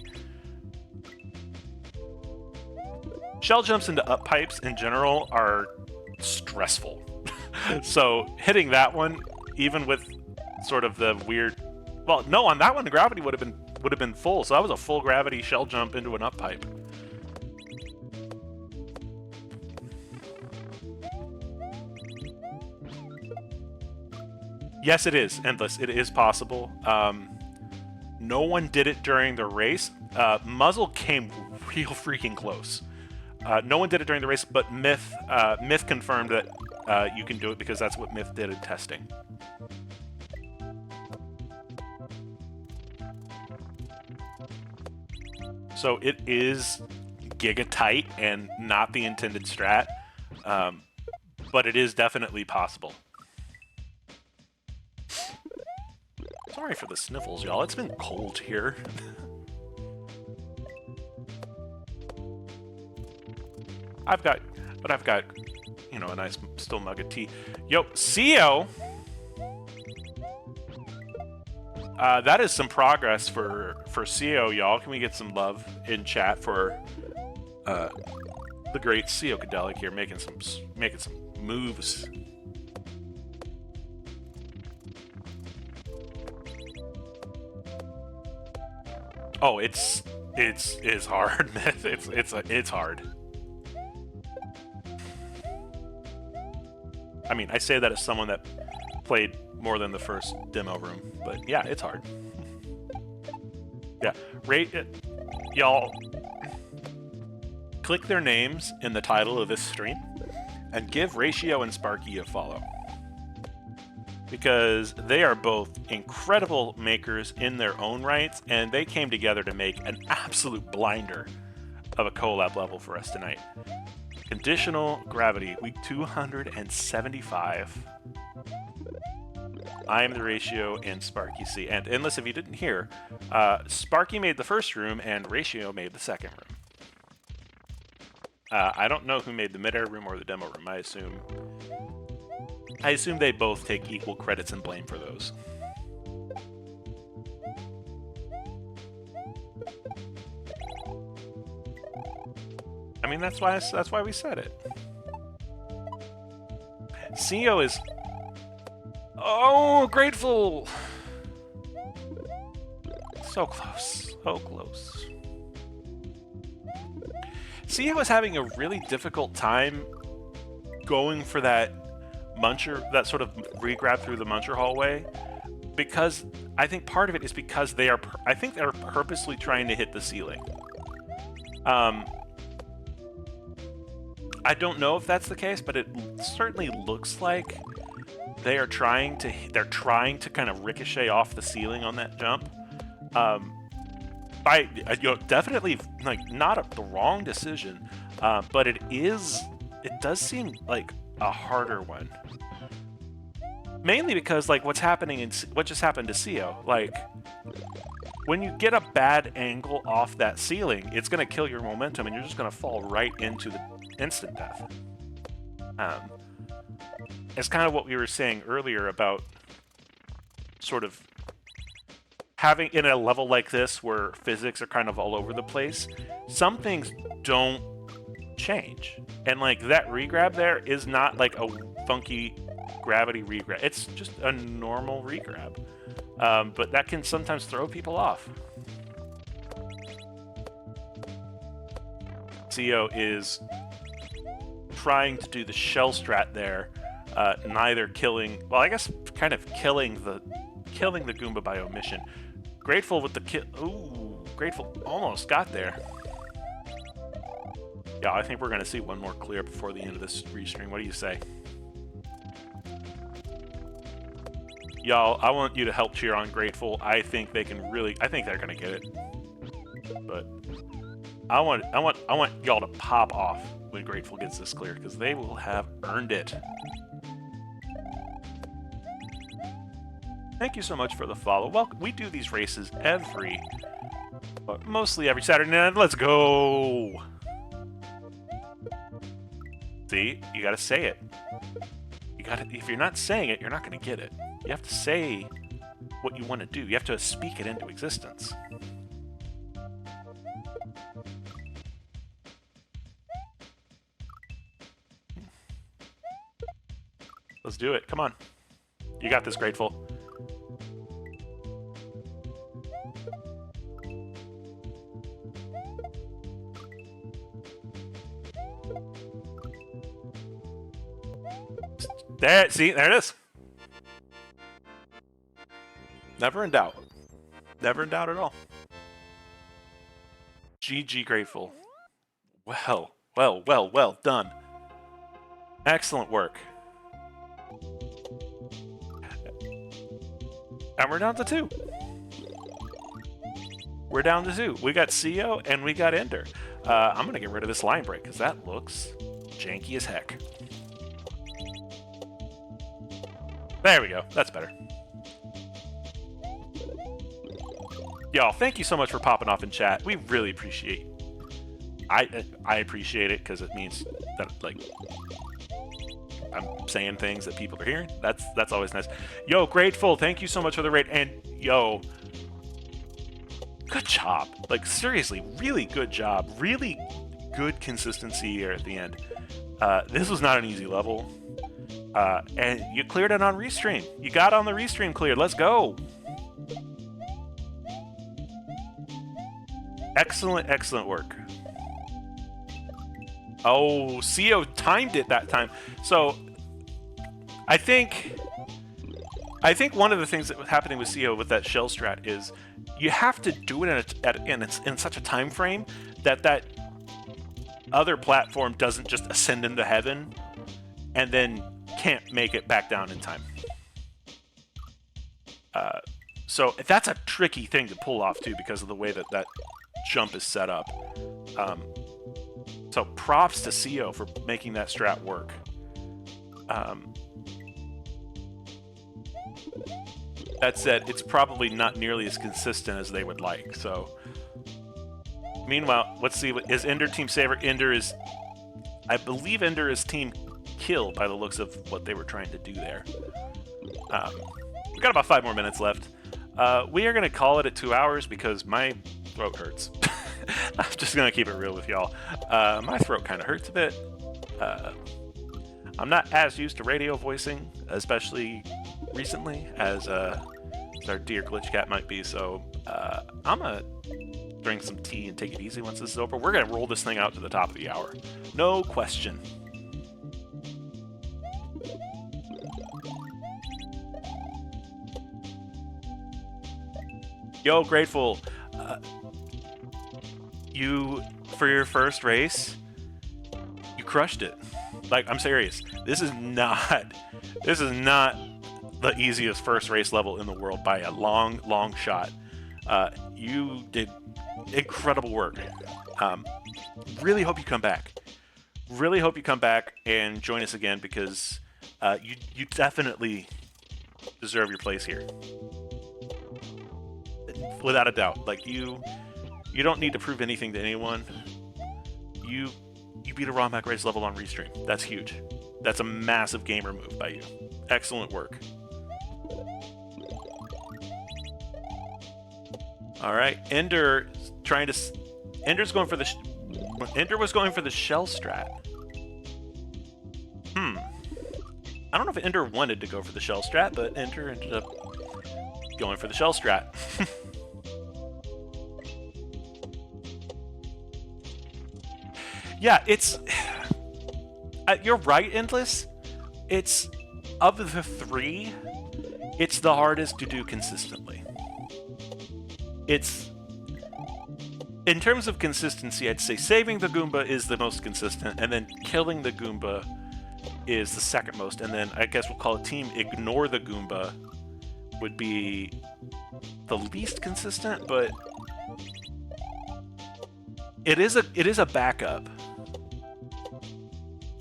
Shell jumps into up pipes in general are stressful. So hitting that one, even with sort of the weird... Well, no, on that one, the gravity would have been full, so that was a full gravity shell jump into an up pipe. Yes, it is, Endless. It is possible. No one did it during the race. Muzzle came real freaking close. No one did it during the race, but Myth confirmed that you can do it because that's what Myth did in testing. So it is giga tight and not the intended strat, but it is definitely possible. Sorry for the sniffles, y'all. It's been cold here. I've got, you know, a nice still mug of tea. Yo, CEO! That is some progress for CEO, y'all. Can we get some love in chat for the great CEO Cadelic here making some moves. Oh, it's hard, Myth. It's hard. I mean, I say that as someone that played more than the first demo room, but yeah, it's hard. Yeah, rate it, y'all. Click their names in the title of this stream, and give Ratio and Sparky a follow, because they are both incredible makers in their own rights, and they came together to make an absolute blinder of a collab level for us tonight. Conditional Gravity, week 275. iamtheratio and SparkySie. And Endless, if you didn't hear, Sparky made the first room and Ratio made the second room. I don't know who made the mid-air room or the demo room. I assume they both take equal credits and blame for those. I mean, that's why we said it. CEO is... Oh, grateful! So close. So close. CEO is having a really difficult time going for that muncher, that sort of regrab through the muncher hallway, because I think part of it is because they are, I think they're purposely trying to hit the ceiling. I don't know if that's the case, but it certainly looks like they are trying to, kind of ricochet off the ceiling on that jump. Definitely like not the wrong decision, but it does seem like a harder one. Mainly because like what just happened to CEO, like when you get a bad angle off that ceiling, it's going to kill your momentum and you're just going to fall right into the instant death. It's kind of what we were saying earlier about sort of having in a level like this where physics are kind of all over the place, some things don't change. And like that regrab there is not like a funky gravity regrab. It's just a normal regrab. But that can sometimes throw people off. CEO is trying to do the shell strat there, neither killing, well, I guess kind of killing the Goomba by omission. Grateful with the kill. Ooh, Grateful almost got there. Yeah, I think we're gonna see one more clear before the end of this restream. What do you say? Y'all, I want you to help cheer on Grateful. I think they can really, I think they're gonna get it. But I want y'all to pop off when Grateful gets this clear, because they will have earned it. Thank you so much for the follow. Well, we do these races mostly every Saturday night. Let's go! See, you gotta say it. If you're not saying it, you're not gonna get it. You have to say what you want to do. You have to speak it into existence. Let's do it. Come on. You got this, Grateful. There, see, there it is. Never in doubt. Never in doubt at all. GG, Grateful. Well done. Excellent work. And we're down to 2. We're down to 2. We got CEO and we got Ender. I'm going to get rid of this line break because that looks janky as heck. There we go. That's better. Y'all, thank you so much for popping off in chat. We really appreciate I appreciate it because it means that, like, I'm saying things that people are hearing. That's always nice. Yo, Grateful, thank you so much for the raid. And yo, good job. Like, seriously, really good job. Really good consistency here at the end. This was not an easy level. And you cleared it on restream. You got on the restream cleared. Let's go. Excellent, excellent work. Oh, CEO timed it that time. So I think one of the things that was happening with CEO with that shell strat is you have to do it in such a time frame that other platform doesn't just ascend into heaven and then can't make it back down in time. So that's a tricky thing to pull off too because of the way that jump is set up. So props to CEO for making that strat work. That said, it's probably not nearly as consistent as they would like. So, meanwhile, let's see. Is Ender team saver? I believe Ender is team kill by the looks of what they were trying to do there. We got about 5 more minutes left. We are going to call it at 2 hours because my throat hurts. I'm just going to keep it real with y'all. My throat kind of hurts a bit. I'm not as used to radio voicing, especially recently, as our dear Glitch Cat might be, so I'm going to drink some tea and take it easy once this is over. We're going to roll this thing out to the top of the hour. No question. Yo, Grateful. You, for your first race, you crushed it. Like, I'm serious. This is not the easiest first race level in the world by a long shot. You did incredible work. Really hope you come back. Really hope you come back and join us again because you definitely deserve your place here. Without a doubt. Like, you don't need to prove anything to anyone. You beat a raw Mac race level on restream. That's huge. That's a massive gamer move by you. Excellent work. All right, Ender was going for the shell strat. I don't know if Ender wanted to go for the shell strat, but Ender ended up going for the shell strat. Yeah, it's... you're right, Endless. It's... Of the 3, it's the hardest to do consistently. It's... In terms of consistency, I'd say saving the Goomba is the most consistent, and then killing the Goomba is the second most, and then I guess we'll call it Team Ignore the Goomba would be the least consistent, but... It is a backup.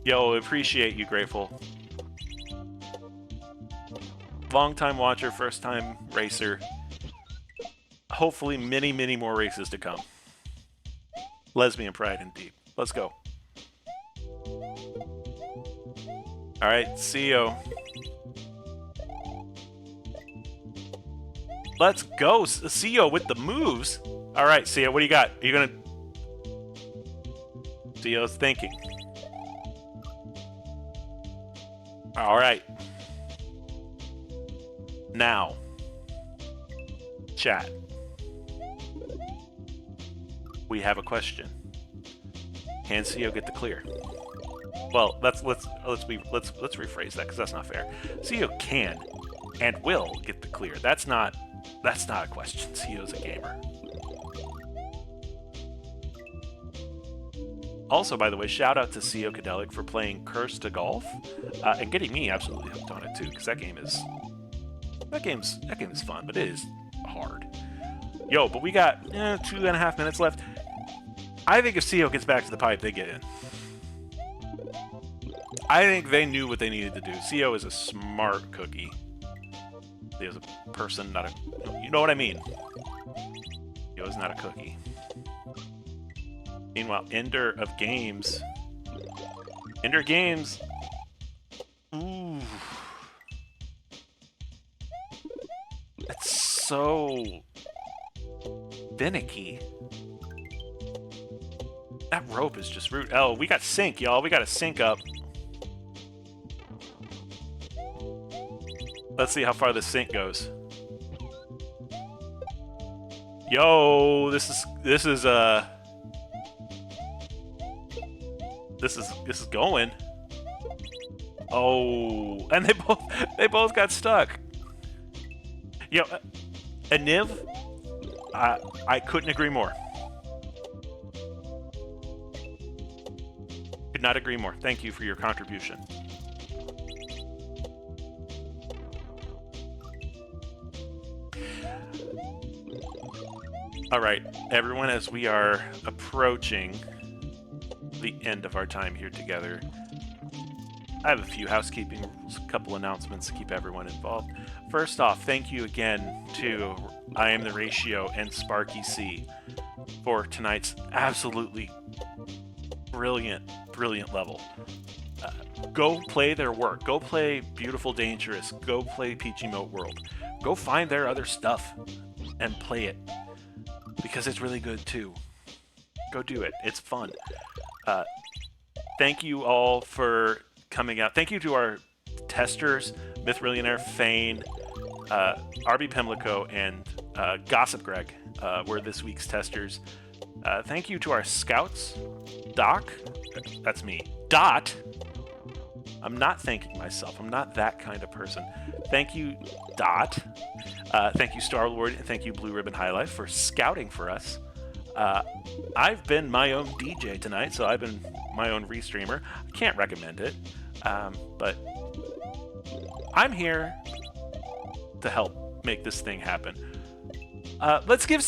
Yo, appreciate you, Grateful. Long-time watcher, first-time racer. Hopefully many more races to come. Lesbian pride indeed. Let's go. Alright, CEO. Let's go. CEO with the moves. All right, CEO, what do you got? Are you going to... CEO's thinking. All right. Now, chat. We have a question. Can CEO get the clear? Well, let's rephrase that because that's not fair. CEO can and will get the clear. That's not a question. CEO's a gamer. Also, by the way, shout out to CEO Cadelic for playing Curse to Golf and getting me absolutely hooked on it too, because that game's fun, but it is hard. Yo, but we got 2.5 minutes left. I think if CEO gets back to the pipe, they get in. I think they knew what they needed to do. CEO is a smart cookie. He is a person, not a... You know what I mean. CEO is not a cookie. Meanwhile, Ender of Games. Ender Games. Ooh. It's so... finicky. That rope is just rude. Oh, we got sync, y'all. We got to sync up. Let's see how far the sync goes. Yo, this is going. Oh, and they both got stuck. Yo, Niv, I couldn't agree more. Could not agree more. Thank you for your contribution. All right, everyone, as we are approaching the end of our time here together, I have a few housekeeping rules, a couple announcements to keep everyone involved. First off, thank you again to iamtheratio and SparkySie for tonight's absolutely brilliant level. Go play their work. Go play Beautiful Dangerous. Go play Peachy Moat World. Go find their other stuff and play it, because it's really good too. Go do it. It's fun. Thank you all for coming out. Thank you to our testers, Mythrillionaire, Fane, RB Pimlico, and Gossip Greg were this week's testers. Thank you to our scouts, Doc. That's me. Dot. I'm not thanking myself. I'm not that kind of person. Thank you, Dot. Thank you, Star-Lord, and thank you, Blue Ribbon High Life, for scouting for us. I've been my own DJ tonight, so I've been my own restreamer. I can't recommend it, but I'm here to help make this thing happen. Let's give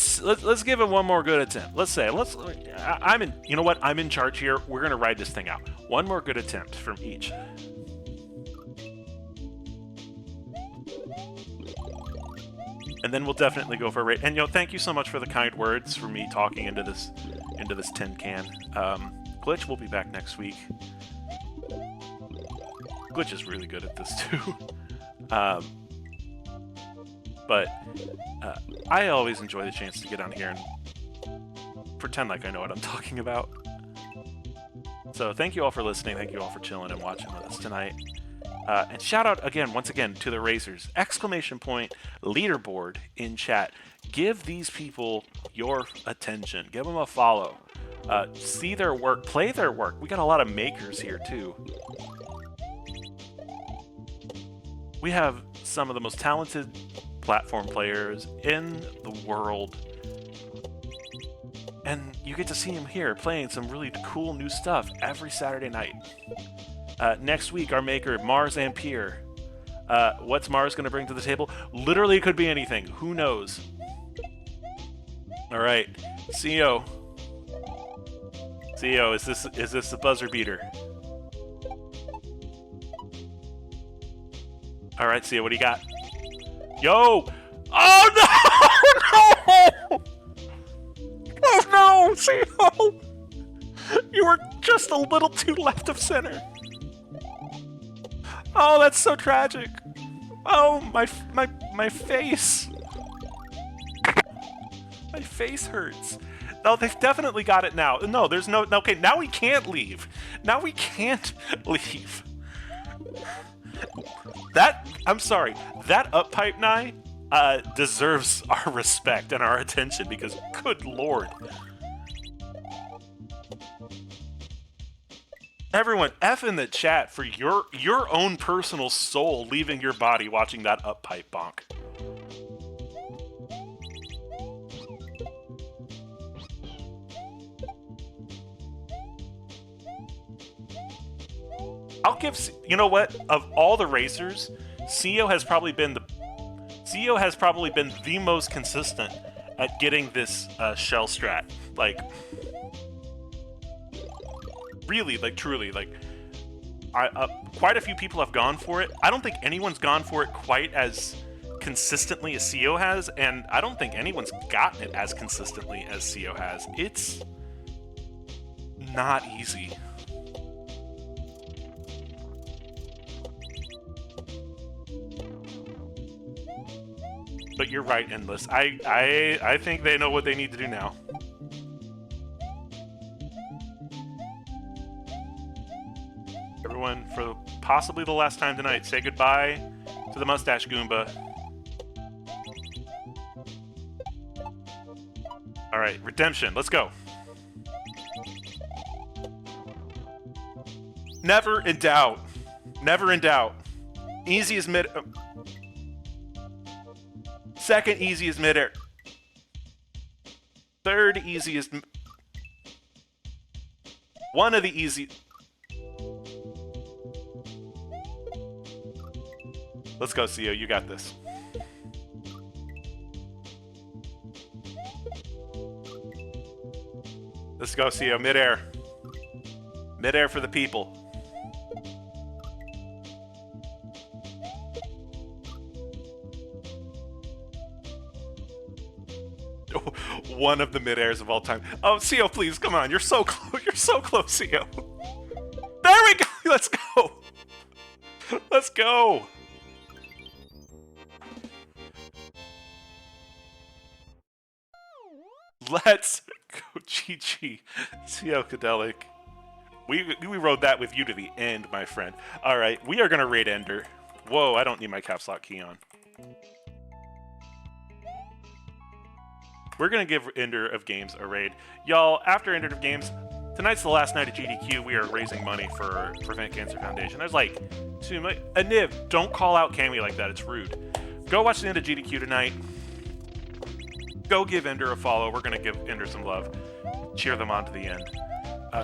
it one more good attempt. You know what? I'm in charge here. We're gonna ride this thing out. One more good attempt from each. And then we'll definitely go for a rate. And thank you so much for the kind words for me talking into this tin can. Glitch will be back next week. Glitch is really good at this too. But I always enjoy the chance to get on here and pretend like I know what I'm talking about. So thank you all for listening. Thank you all for chilling and watching with us tonight. And shout out once again to the Racers! Exclamation point leaderboard in chat. Give these people your attention. Give them a follow. See their work. Play their work. We got a lot of makers here too. We have some of the most talented platform players in the world. And you get to see them here playing some really cool new stuff every Saturday night. Next week, our maker, Mars Ampere. What's Mars going to bring to the table? Literally, it could be anything. Who knows? All right, CEO. CEO, is this the buzzer beater? All right, CEO, what do you got? Yo! Oh no! No! Oh no, CEO! You were just a little too left of center. Oh, that's so tragic. Oh, my face. My face hurts. No, they've definitely got it now. No, there's no... Okay, now we can't leave. Now we can't leave. That... I'm sorry. That up-pipe Nye deserves our respect and our attention because, good lord. Everyone, F in the chat for your own personal soul leaving your body watching that up-pipe bonk. I'll give... You know what? Of all the racers, CEO has probably been the most consistent at getting this shell strat. Like, really, like, truly, like, quite a few people have gone for it. I don't think anyone's gone for it quite as consistently as CEO has, and I don't think anyone's gotten it as consistently as CEO has. It's not easy. But you're right, Endless. I think they know what they need to do now. Everyone, for possibly the last time tonight, say goodbye to the Mustache Goomba. Alright, redemption. Let's go. Never in doubt. Never in doubt. Easiest mid... Second easiest mid-air. Third easiest... One of the easy... Let's go, CEO. You got this. Let's go, CEO. Mid-air. Mid-air for the people. One of the mid-airs of all time. Oh, CEO, please, come on. You're so close. You're so close, CEO. There we go. Let's go. Let's go. Let's go, GG. Psychedelic. We rode that with you to the end, my friend. All right, we are gonna raid Ender. Whoa, I don't need my caps lock key on. We're gonna give Ender of Games a raid. Y'all, after Ender of Games, tonight's the last night of GDQ. We are raising money for Prevent Cancer Foundation. There's like too much. Niv, don't call out Cammy like that. It's rude. Go watch the end of GDQ tonight. Go give Ender a follow. We're gonna give Ender some love. Cheer them on to the end.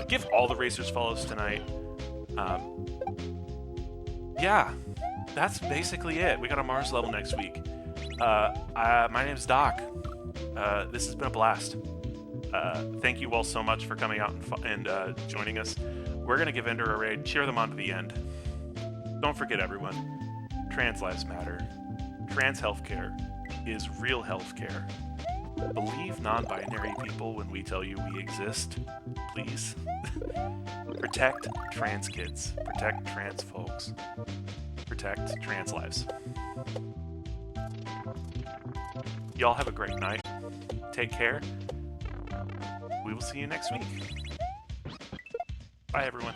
Give all the racers follows tonight. Yeah, that's basically it. We got a Mars level next week. My name's Doc. This has been a blast. Thank you all so much for coming out and joining us. We're going to give Ender a raid. Cheer them on to the end. Don't forget, everyone. Trans lives matter. Trans healthcare is real healthcare. Believe non-binary people when we tell you we exist, please. Protect trans kids. Protect trans folks. Protect trans lives. Y'all have a great night. Take care. We will see you next week. Bye, everyone.